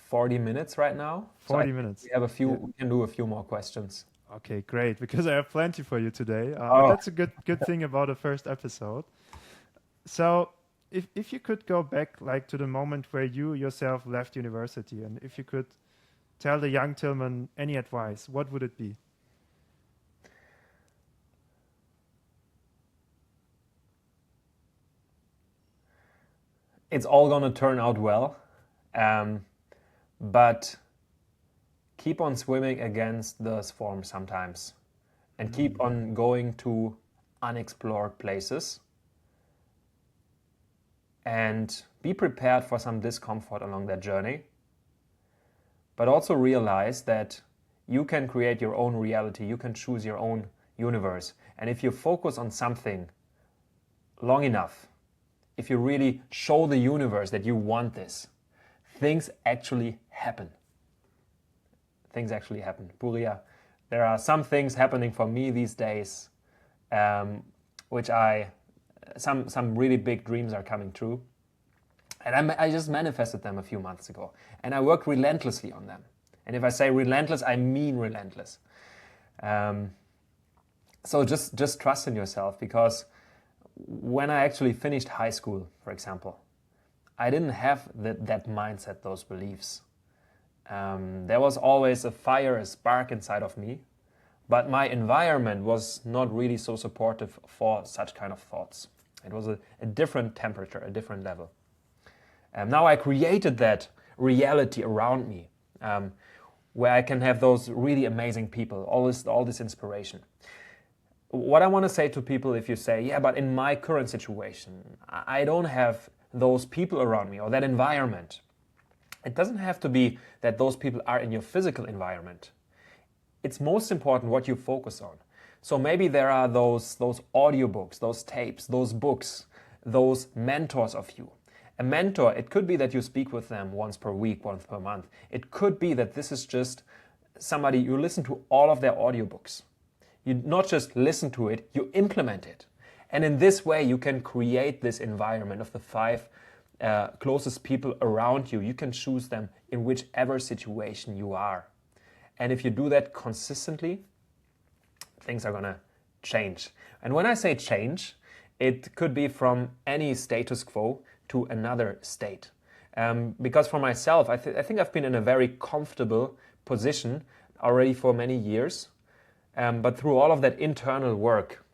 40 minutes right now. 40 minutes. We have we can do a few more questions. Okay, great. Because I have plenty for you today. But that's a good thing about the first episode. So if you could go back like to the moment where you yourself left university, and if you could tell the young Tillman any advice, what would it be? It's all going to turn out well, but keep on swimming against the storm sometimes, and keep on going to unexplored places, and be prepared for some discomfort along that journey, but also realize that you can create your own reality, you can choose your own universe. And if you focus on something long enough, if you really show the universe that you want this, things actually happen. Things actually happen. Puria, there are some things happening for me these days, which some really big dreams are coming true. And I just manifested them a few months ago. And I worked relentlessly on them. And if I say relentless, I mean relentless. So just trust in yourself, because when I actually finished high school, for example, I didn't have that mindset, those beliefs. There was always a fire, a spark inside of me, but my environment was not really so supportive for such kind of thoughts. It was a different temperature, a different level. Now I created that reality around me, where I can have those really amazing people, all this inspiration. What I want to say to people, if you say, yeah, but in my current situation, I don't have those people around me or that environment. It doesn't have to be that those people are in your physical environment. It's most important what you focus on. So maybe there are those audiobooks, those tapes, those books, those mentors of you. A mentor, it could be that you speak with them once per week, once per month. It could be that this is just somebody, you listen to all of their audiobooks. You not just listen to it, you implement it. And in this way, you can create this environment of the 5 closest people around you. You can choose them in whichever situation you are. And if you do that consistently, things are going to change. And when I say change, it could be from any status quo to another state. Because for myself, I think I've been in a very comfortable position already for many years. But through all of that internal work,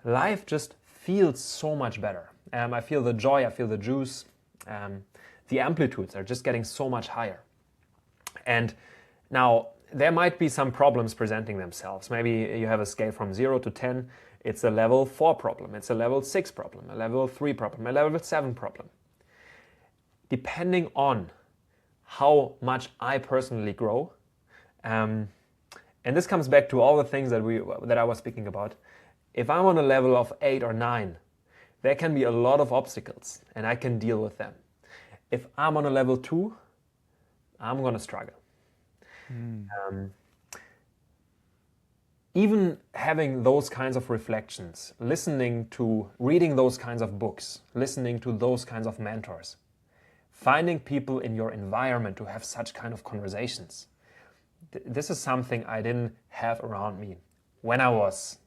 life just feels so much better. I feel the joy, I feel the juice. The amplitudes are just getting so much higher. And now, there might be some problems presenting themselves. Maybe you have a scale from 0 to 10. It's a level 4 problem. It's a level 6 problem, a level 3 problem, a level 7 problem. Depending on how much I personally grow, and this comes back to all the things that I was speaking about. If I'm on a level of 8 or 9, there can be a lot of obstacles, and I can deal with them. If I'm on a level 2, I'm going to struggle. Even having those kinds of reflections, reading those kinds of books, listening to those kinds of mentors, finding people in your environment to have such kind of conversations. This is something I didn't have around me when I was,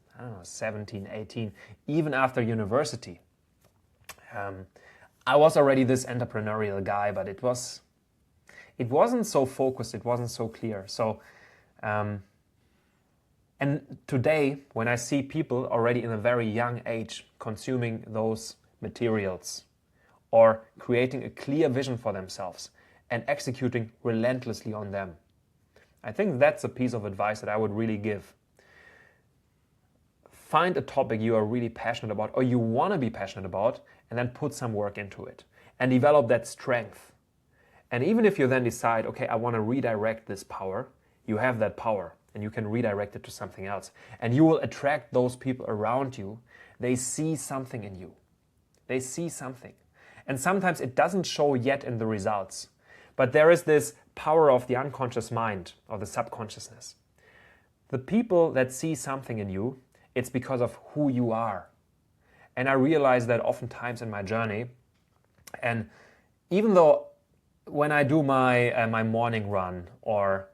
17, 18, even after university. I was already this entrepreneurial guy, but it wasn't so focused, it wasn't so clear. So, and today, when I see people already in a very young age consuming those materials or creating a clear vision for themselves and executing relentlessly on them, I think that's a piece of advice that I would really give. Find a topic you are really passionate about or you want to be passionate about, and then put some work into it and develop that strength. And even if you then decide, okay, I want to redirect this power, you have that power and you can redirect it to something else. And you will attract those people around you. They see something in you. They see something. And sometimes it doesn't show yet in the results. But there is this power of the unconscious mind or the subconsciousness. The people that see something in you, it's because of who you are. And I realize that oftentimes in my journey. And even though when I do my morning run, or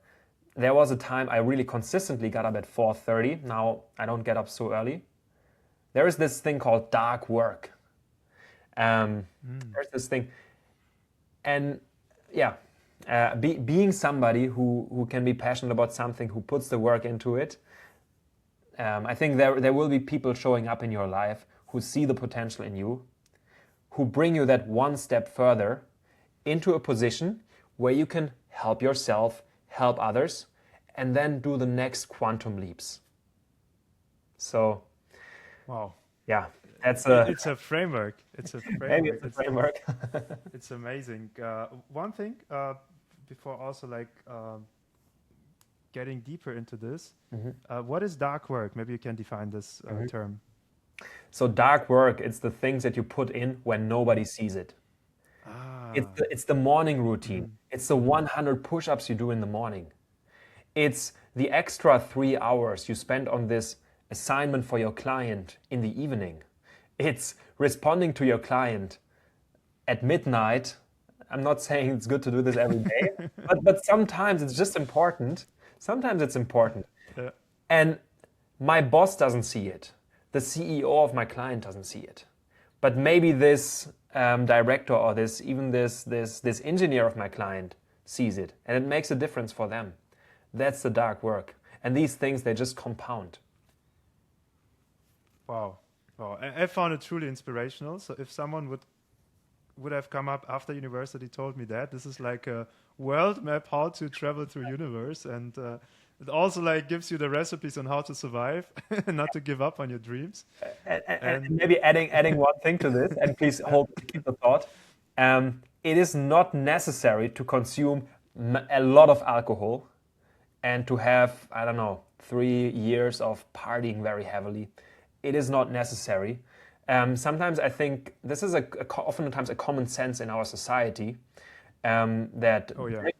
there was a time I really consistently got up at 4:30. Now I don't get up so early. There is this thing called dark work. There's this thing. And yeah, being somebody who can be passionate about something, who puts the work into it, I think there will be people showing up in your life who see the potential in you, who bring you that one step further into a position where you can help yourself, help others, and then do the next quantum leaps. So, wow. Yeah, it's a framework. It's a framework. Maybe it's a framework. It's amazing. One thing before also getting deeper into this, what is dark work? Maybe you can define this term. So dark work, it's the things that you put in when nobody sees it. Ah. It's the morning routine. It's the 100 push-ups you do in the morning. It's the extra 3 hours you spend on this assignment for your client in the evening. It's responding to your client at midnight. I'm not saying it's good to do this every day, but sometimes it's just important. Sometimes it's important. Yeah. And my boss doesn't see it. The CEO of my client doesn't see it. But maybe this director or this engineer of my client sees it, and it makes a difference for them. That's the dark work. And these things, they just compound. Wow. Wow. I found it truly inspirational. So if someone would have come up after university, told me that this is like a world map how to travel through universe, and it also like gives you the recipes on how to survive and not to give up on your dreams. And maybe adding one thing to this, and please keep the thought. It is not necessary to consume a lot of alcohol and to have, I don't know, 3 years of partying very heavily. It is not necessary. Sometimes I think this is oftentimes a common sense in our society, that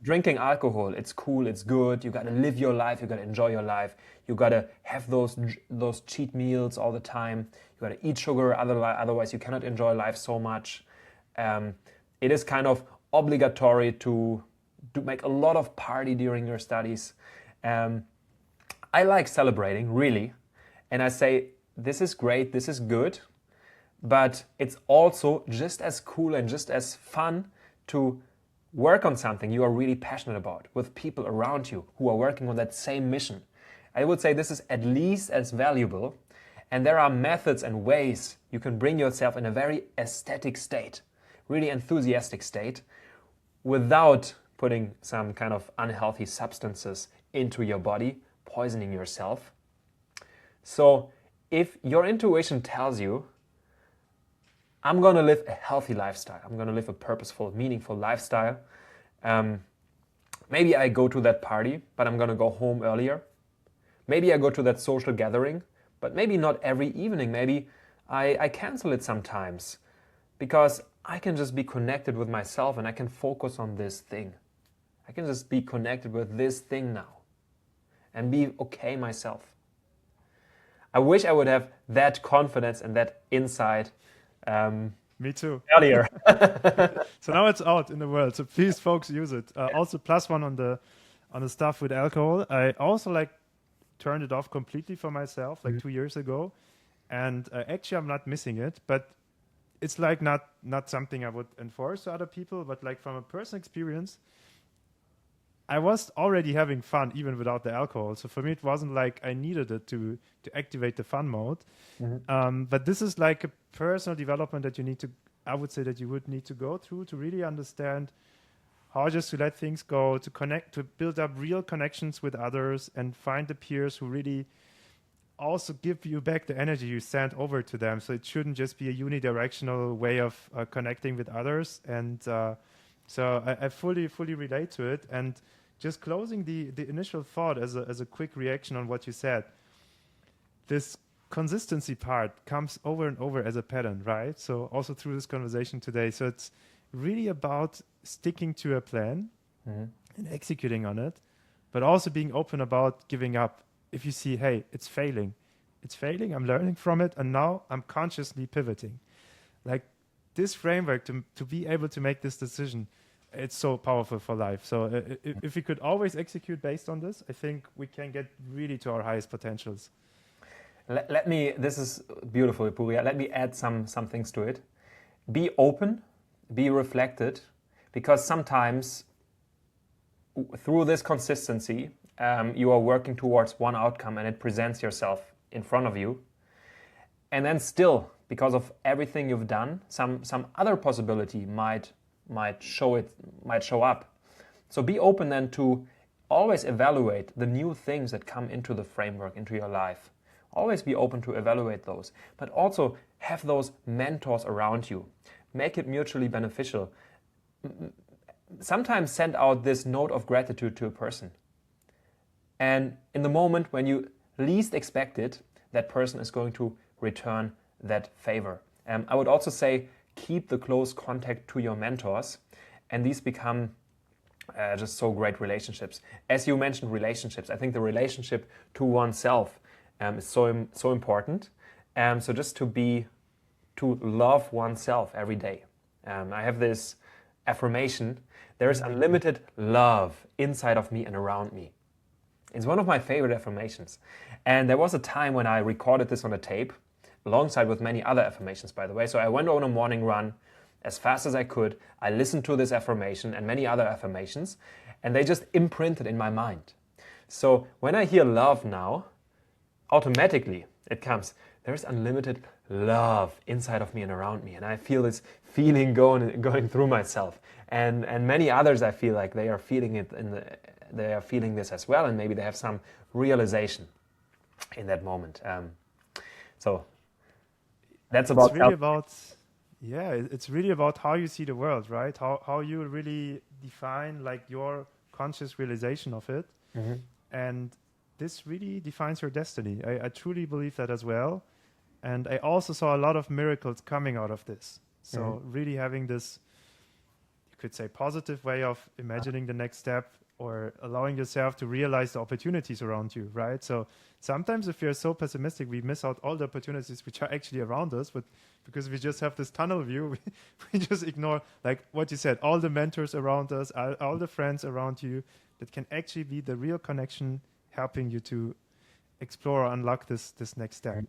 drinking alcohol, it's cool, it's good, you gotta live your life, you gotta enjoy your life, you gotta have those cheat meals all the time, you gotta eat sugar, otherwise you cannot enjoy life so much. It is kind of obligatory to make a lot of party during your studies. I like celebrating, really, and I say, this is great, this is good, but it's also just as cool and just as fun to work on something you are really passionate about with people around you who are working on that same mission. I would say this is at least as valuable, and there are methods and ways you can bring yourself in a very aesthetic state, really enthusiastic state, without putting some kind of unhealthy substances into your body, poisoning yourself. So if your intuition tells you, I'm going to live a healthy lifestyle, I'm going to live a purposeful, meaningful lifestyle, maybe I go to that party, but I'm going to go home earlier. Maybe I go to that social gathering, but maybe not every evening. Maybe I cancel it sometimes, because I can just be connected with myself and I can focus on this thing. I can just be connected with this thing now and be okay myself. I wish I would have that confidence and that insight Me too. earlier. So now it's out in the world. So please, folks, use it. Also, +1 on the stuff with alcohol. I also like turned it off completely for myself like 2 years ago, and actually I'm not missing it. But it's like not something I would enforce to other people. But like from a personal experience, I was already having fun even without the alcohol. So for me, it wasn't like I needed it to activate the fun mode. But this is like a personal development that I would say that you would need to go through to really understand how just to let things go, to connect, to build up real connections with others and find the peers who really also give you back the energy you send over to them. So it shouldn't just be a unidirectional way of connecting with others. And so I fully relate to it. And just closing the initial thought as a quick reaction on what you said, this consistency part comes over and over as a pattern, right? So also through this conversation today. So it's really about sticking to a plan and executing on it, but also being open about giving up. If you see, hey, it's failing, I'm learning from it, and now I'm consciously pivoting. Like this framework to be able to make this decision, it's so powerful for life. So if we could always execute based on this, I think we can get really to our highest potentials. This is beautiful, Puria. Let me add some things to it. Be open, be reflected, because sometimes through this consistency, you are working towards one outcome and it presents yourself in front of you. And then still, because of everything you've done, some other possibility might show up. So be open then to always evaluate the new things that come into the framework, into your life. Always be open to evaluate those, but also have those mentors around you. Make it mutually beneficial. Sometimes send out this note of gratitude to a person. And in the moment when you least expect it, that person is going to return that favor. I would also say keep the close contact to your mentors, and these become just so great relationships. As you mentioned, relationships. I think the relationship to oneself is so important. So just to love oneself every day. I have this affirmation: there is unlimited love inside of me and around me. It's one of my favorite affirmations. And there was a time when I recorded this on a tape, alongside with many other affirmations, by the way. So I went on a morning run as fast as I could. I listened to this affirmation and many other affirmations, and they just imprinted in my mind. So when I hear love now, automatically it comes, there's unlimited love inside of me and around me. And I feel this feeling going through myself. And many others, I feel like they are feeling it they are feeling this as well, and maybe they have some realization in that moment. So that's about. It's really about, yeah, it's really about how you see the world, right? How you really define like your conscious realization of it. Mhm. And this really defines your destiny. I truly believe that as well. And I also saw a lot of miracles coming out of this. So really having this, you could say, positive way of imagining the next step, or allowing yourself to realize the opportunities around you, right? So sometimes if you're so pessimistic, we miss out all the opportunities which are actually around us, but because we just have this tunnel view, we just ignore, like what you said, all the mentors around us, all the friends around you that can actually be the real connection helping you to explore or unlock this next step.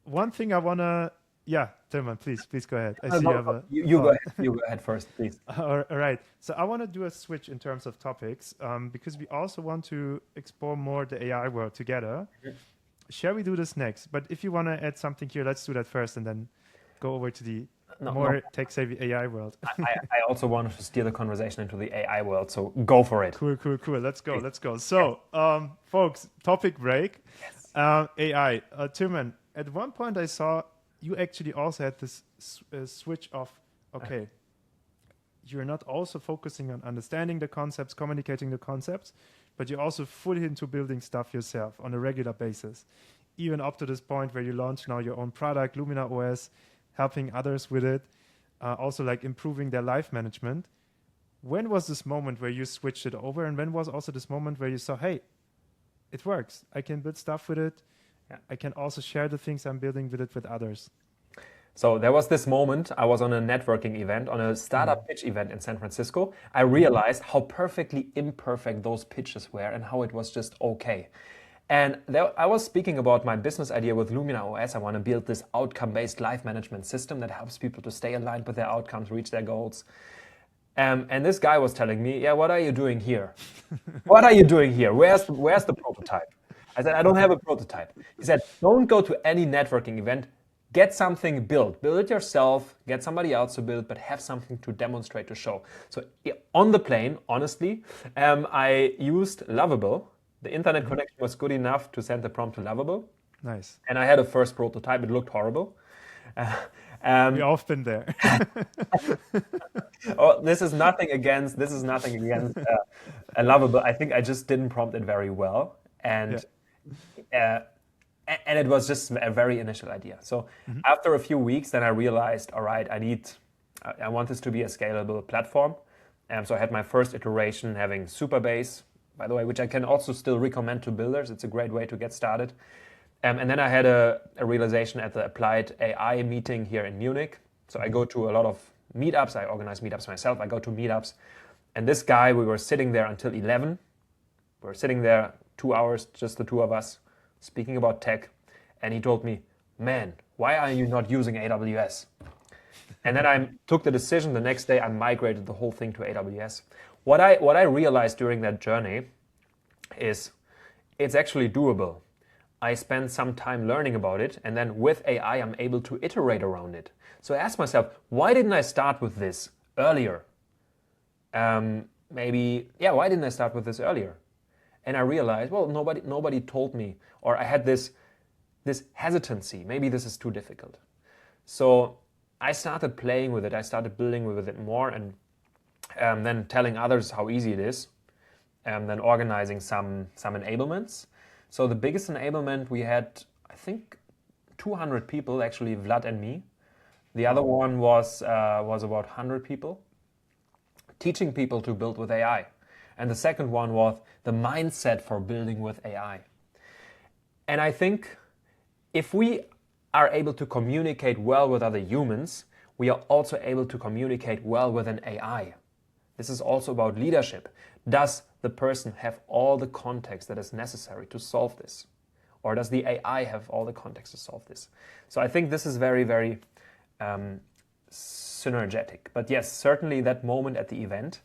One thing I want to, yeah, Tilman, please go ahead. I see you have a You go ahead. You go ahead first, please. all right. So I want to do a switch in terms of topics because we also want to explore more the AI world together. Shall we do this next? But if you want to add something here, let's do that first and then go over to the more tech-savvy AI world. I also wanted to steer the conversation into the AI world, so go for it. Cool. Let's go. So, folks, topic break. Yes. AI. Tilman, at one point I saw you actually also had this switch of, okay, you're not also focusing on understanding the concepts, communicating the concepts, but you're also fully into building stuff yourself on a regular basis, even up to this point where you launch now your own product, LuminaOS, helping others with it, also like improving their life management. When was this moment where you switched it over? And when was also this moment where you saw, hey, it works. I can build stuff with it. Yeah. I can also share the things I'm building with it with others. So there was this moment, I was on a networking event, on a startup pitch event in San Francisco. I realized how perfectly imperfect those pitches were and how it was just okay. And there, I was speaking about my business idea with LuminaOS. I want to build this outcome-based life management system that helps people to stay aligned with their outcomes, reach their goals. And this guy was telling me, yeah, what are you doing here? What are you doing here? Where's the prototype? I said, I don't have a prototype. He said, don't go to any networking event. Get something built. Build it yourself. Get somebody else to build, but have something to demonstrate, to show. So on the plane, honestly, I used Lovable. The internet connection was good enough to send the prompt to Lovable. Nice. And I had a first prototype. It looked horrible. We all been there. Oh, this is nothing against Lovable. I think I just didn't prompt it very well. And it was just a very initial idea. So after a few weeks, then I realized, all right, I want this to be a scalable platform. So I had my first iteration having Supabase, by the way, which I can also still recommend to builders. It's a great way to get started. And then I had a realization at the Applied AI meeting here in Munich. So I go to a lot of meetups. I organize meetups myself. I go to meetups. And this guy, we were sitting there until 11. We were sitting there 2 hours, just the two of us, speaking about tech. And he told me, man, why are you not using AWS? And then I took the decision. The next day, I migrated the whole thing to AWS. What I realized during that journey is it's actually doable. I spent some time learning about it, and then with AI, I'm able to iterate around it. So I asked myself, why didn't I start with this earlier? Why didn't I start with this earlier? And I realized, well, nobody told me, or I had this hesitancy. Maybe this is too difficult. So I started playing with it. I started building with it more, and then telling others how easy it is, and then organizing some enablements. So the biggest enablement we had, I think, 200 people, actually Vlad and me. The other one was about 100 people, teaching people to build with AI. And the second one was the mindset for building with AI. And I think if we are able to communicate well with other humans, we are also able to communicate well with an AI. This is also about leadership. Does the person have all the context that is necessary to solve this? Or does the AI have all the context to solve this? So I think this is very, very synergetic. But yes, certainly that moment at the event,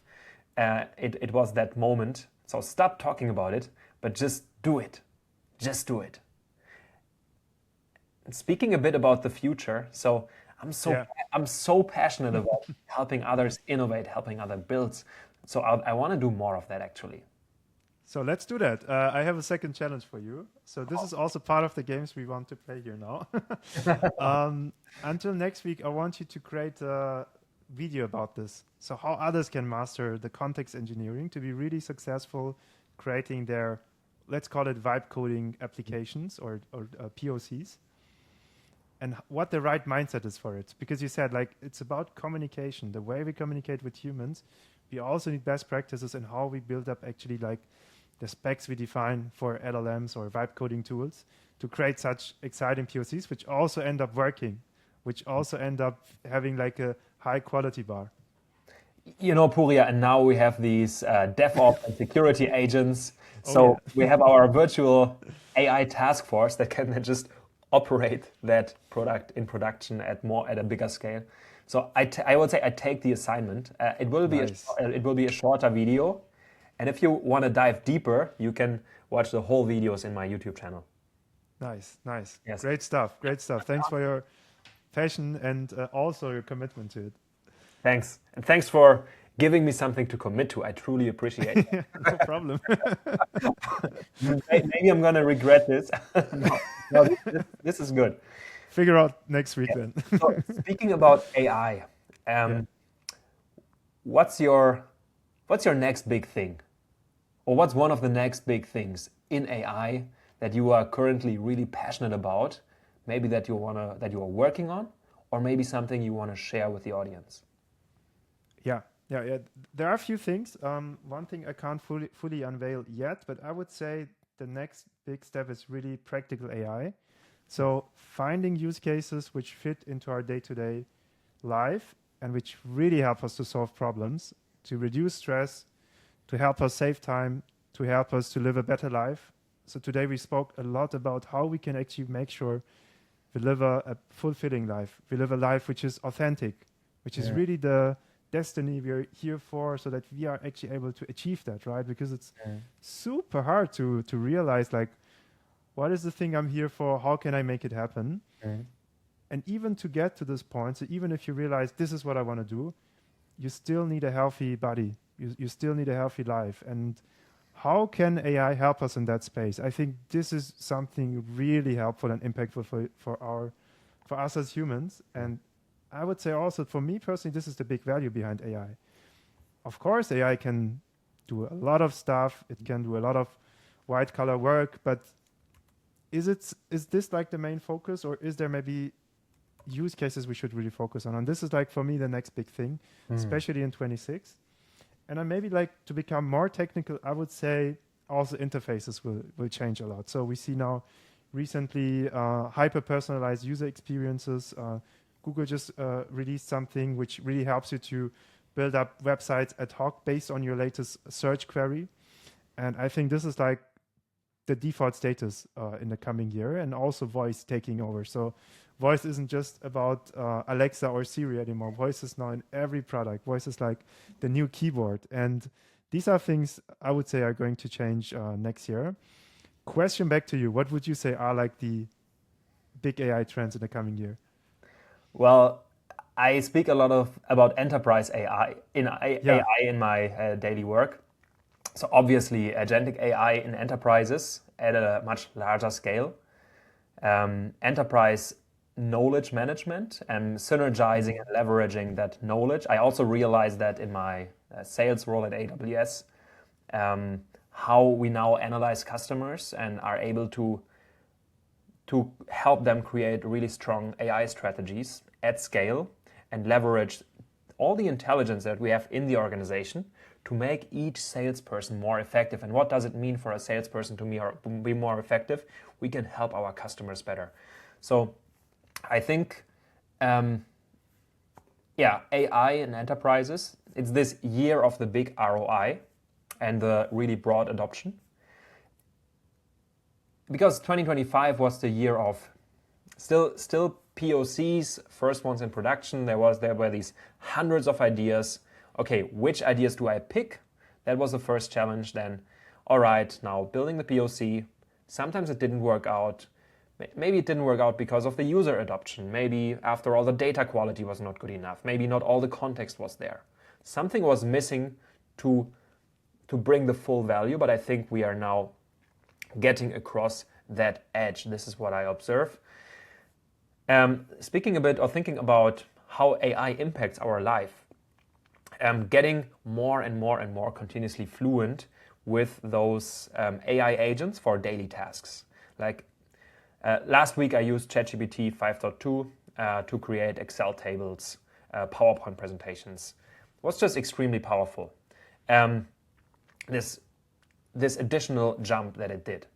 it was that moment. So stop talking about it, but just do it. Just do it. And speaking a bit about the future, so I'm so passionate about helping others innovate, helping others build. So I want to do more of that actually. So let's do that. I have a second challenge for you. So this is also part of the games we want to play here now. Until next week, I want you to create a video about this. So how others can master the context engineering to be really successful creating their, let's call it vibe coding applications or POCs. And what the right mindset is for it. Because you said like it's about communication, the way we communicate with humans. We also need best practices in how we build up actually like the specs we define for LLMs or vibe coding tools to create such exciting POCs, which also end up working, which also end up having like a high quality bar. You know, Puria, and now we have these DevOps and security agents. So we have our virtual AI task force that can then just operate that product in production at a bigger scale. So I would say I take the assignment. It will be a shorter video. And if you want to dive deeper, you can watch the whole videos in my YouTube channel. Nice. Yes. Great stuff. Thanks for your passion and also your commitment to it. Thanks. And thanks for giving me something to commit to. I truly appreciate it. No problem. Maybe I'm going to regret this. No, this is good. Figure out next week then. So, speaking about AI, what's your next big thing? Or what's one of the next big things in AI that you are currently really passionate about? Maybe that you are working on, or maybe something you want to share with the audience. Yeah. There are a few things. One thing I can't fully unveil yet, but I would say the next big step is really practical AI. So finding use cases which fit into our day-to-day life and which really help us to solve problems, to reduce stress, to help us save time, to help us to live a better life. So today we spoke a lot about how we can actually make sure we live a fulfilling life. We live a life which is authentic, which is really the destiny we're here for, so that we are actually able to achieve that, right? Because it's super hard to realize like, what is the thing I'm here for? How can I make it happen? And even to get to this point, so even if you realize this is what I want to do, you still need a healthy body. You still need a healthy life. And how can AI help us in that space? I think this is something really helpful and impactful for us as humans. And I would say also for me personally, this is the big value behind AI. Of course, AI can do a lot of stuff. It can do a lot of white collar work, but is this like the main focus, or is there maybe use cases we should really focus on? And this is like for me the next big thing, especially in 26. And I maybe like to become more technical. I would say also interfaces will change a lot. So we see now recently hyper personalized user experiences. Google just released something which really helps you to build up websites ad hoc based on your latest search query. And I think this is like the default status in the coming year, and also voice taking over. So voice isn't just about Alexa or Siri anymore. Voice is now in every product. Voice is like the new keyboard. And these are things I would say are going to change next year. Question back to you. What would you say are like the big AI trends in the coming year? Well, I speak a lot about enterprise AI in my daily work. So obviously, agentic AI in enterprises at a much larger scale. Enterprise knowledge management and synergizing and leveraging that knowledge. I also realized that in my sales role at AWS, how we now analyze customers and are able to to help them create really strong AI strategies at scale and leverage all the intelligence that we have in the organization to make each salesperson more effective. And what does it mean for a salesperson to be more effective? We can help our customers better. So I think, AI in enterprises, it's this year of the big ROI and the really broad adoption. Because 2025 was the year of still POCs, first ones in production. There were these hundreds of ideas. Okay, which ideas do I pick? That was the first challenge. Then, all right, now building the POC. Sometimes it didn't work out. Maybe it didn't work out because of the user adoption. Maybe after all the data quality was not good enough. Maybe not all the context was there. Something was missing to bring the full value, but I think we are now getting across that edge. This is what I observe. Speaking a bit or thinking about how AI impacts our life, getting more and more and more continuously fluent with those AI agents for daily tasks. Like last week I used ChatGPT 5.2 to create Excel tables, PowerPoint presentations. It was just extremely powerful. This additional jump that it did.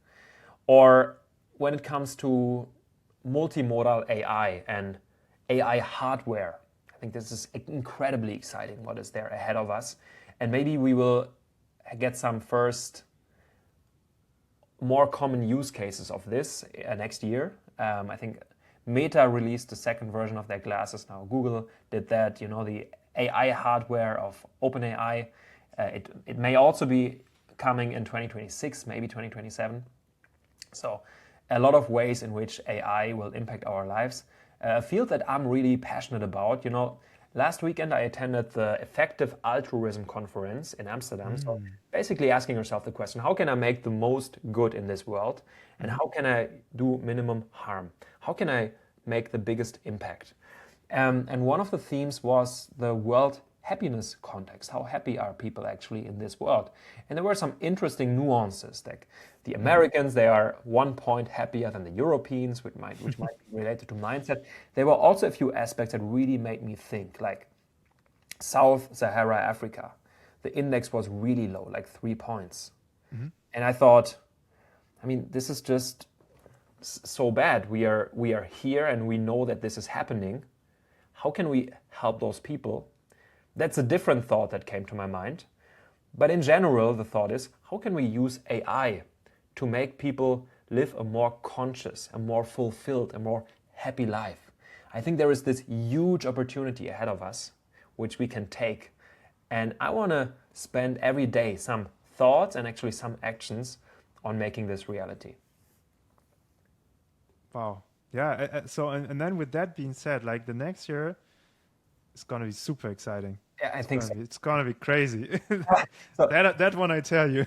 Or when it comes to multimodal AI and AI hardware, I think this is incredibly exciting what is there ahead of us. And maybe we will get some first more common use cases of this next year. I think Meta released the second version of their glasses now. Google did that, the AI hardware of OpenAI. It may also be coming in 2026, maybe 2027. So a lot of ways in which AI will impact our lives. A field that I'm really passionate about. Last weekend I attended the Effective Altruism Conference in Amsterdam. So basically asking yourself the question, how can I make the most good in this world? And how can I do minimum harm? How can I make the biggest impact? And one of the themes was the world happiness context. How happy are people actually in this world? And there were some interesting nuances. Like the Americans, they are 1 point happier than the Europeans, which might be related to mindset. There were also a few aspects that really made me think, like South Sahara Africa. The index was really low, like 3 points. And I thought, this is just so bad. We are here and we know that this is happening. How can we help those people? That's a different thought that came to my mind. But in general, the thought is, how can we use AI to make people live a more conscious, a more fulfilled, a more happy life? I think there is this huge opportunity ahead of us, which we can take. And I want to spend every day some thoughts and actually some actions on making this reality. Wow. Yeah. So, and then with that being said, like the next year, it's going to be super exciting. Yeah, I think so. It's going to be crazy. So, that one I tell you.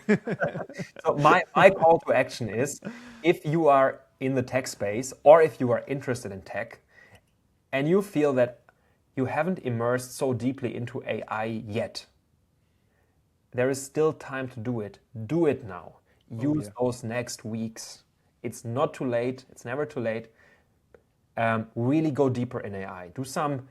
So my call to action is, if you are in the tech space or if you are interested in tech and you feel that you haven't immersed so deeply into AI yet, there is still time to do it. Do it now. Use those next weeks. It's not too late. It's never too late. Really go deeper in AI. Do some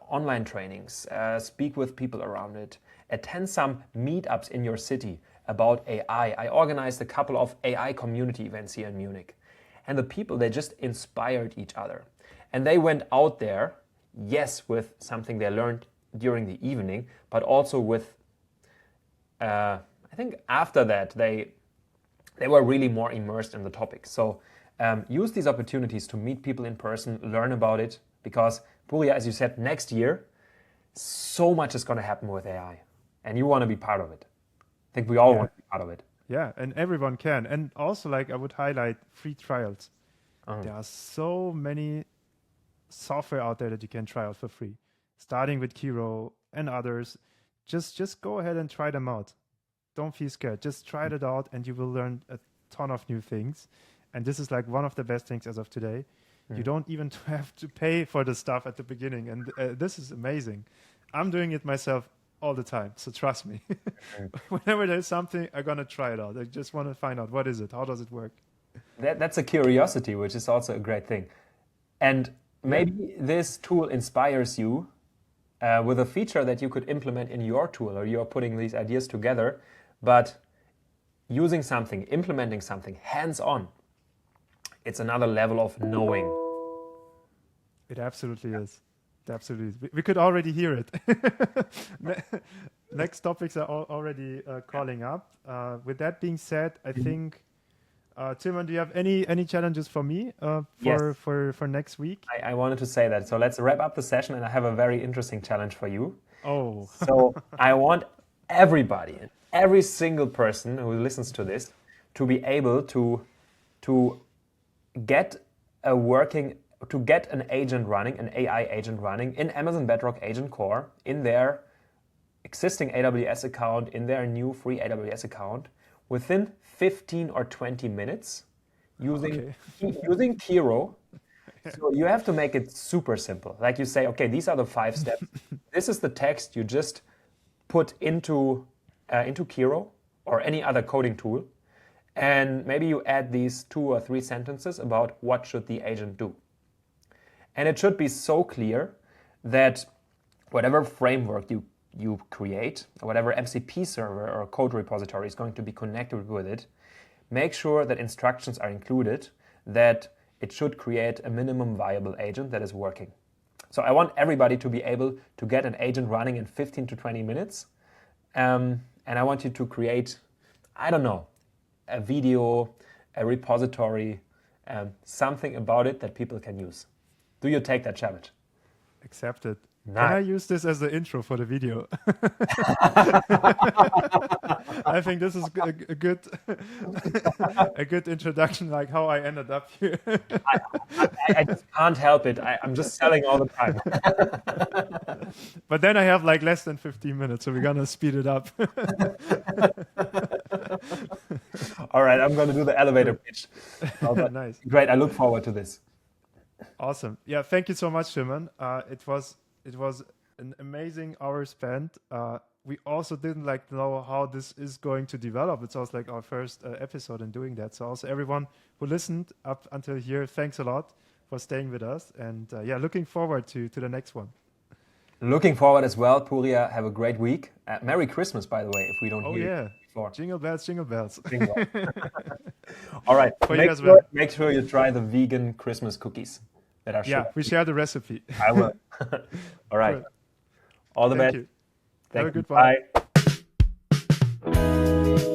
online trainings, speak with people around it, attend some meetups in your city about AI. I organized a couple of AI community events here in Munich. And the people, they just inspired each other. And they went out there, yes, with something they learned during the evening, but also with, I think after that, they were really more immersed in the topic. So use these opportunities to meet people in person, learn about it, because Purya, as you said, next year, so much is going to happen with AI, and you want to be part of it. I think we all want to be part of it. Yeah, and everyone can. And also, like, I would highlight free trials. There are so many software out there that you can try out for free, starting with Kiro and others. Just go ahead and try them out. Don't feel scared. Just try it out, and you will learn a ton of new things. And this is like one of the best things as of today. You don't even have to pay for the stuff at the beginning. And this is amazing. I'm doing it myself all the time. So trust me. Whenever there's something, I'm going to try it out. I just want to find out, what is it? How does it work? That's a curiosity, which is also a great thing. And maybe this tool inspires you with a feature that you could implement in your tool, or you're putting these ideas together, but using something, implementing something hands-on, it's another level of knowing. It absolutely is. It absolutely is. We could already hear it. Next topics are already calling up. With that being said, I think, Tilman, do you have any challenges for me for next week? I wanted to say that. So let's wrap up the session, and I have a very interesting challenge for you. Oh. So I want everybody, every single person who listens to this, to be able to get an agent running, an AI agent running in Amazon Bedrock Agent Core in their existing AWS account, in their new free AWS account, within 15 or 20 minutes using Kiro. So you have to make it super simple. Like you say, okay, these are the 5 steps. This is the text you just put into Kiro or any other coding tool. And maybe you add these 2 or 3 sentences about what should the agent do. And it should be so clear that whatever framework you create, or whatever MCP server or code repository is going to be connected with it, make sure that instructions are included, that it should create a minimum viable agent that is working. So I want everybody to be able to get an agent running in 15 to 20 minutes. And I want you to create, I don't know, a video, a repository, something about it that people can use. Do you take that challenge? Accepted. Nice. Can I use this as the intro for the video? I think this is a good introduction, like how I ended up here. I just can't help it. I'm just selling all the time. But then I have like less than 15 minutes, so we're gonna speed it up. All right, I'm going to do the elevator pitch. Nice. Great, I look forward to this. Awesome. Yeah, thank you so much, Shimon. It was an amazing hour spent. We also didn't know how this is going to develop. It's also like our first episode in doing that. So also everyone who listened up until here, thanks a lot for staying with us. And looking forward to the next one. Looking forward as well, Puria. Have a great week. Merry Christmas, by the way, if we don't hear you before. Jingle bells, jingle bells. All right, make sure you try the vegan Christmas cookies that are Yeah, we share the recipe. I will. All right. Good. All the best. Thank you. Have a good one. Bye.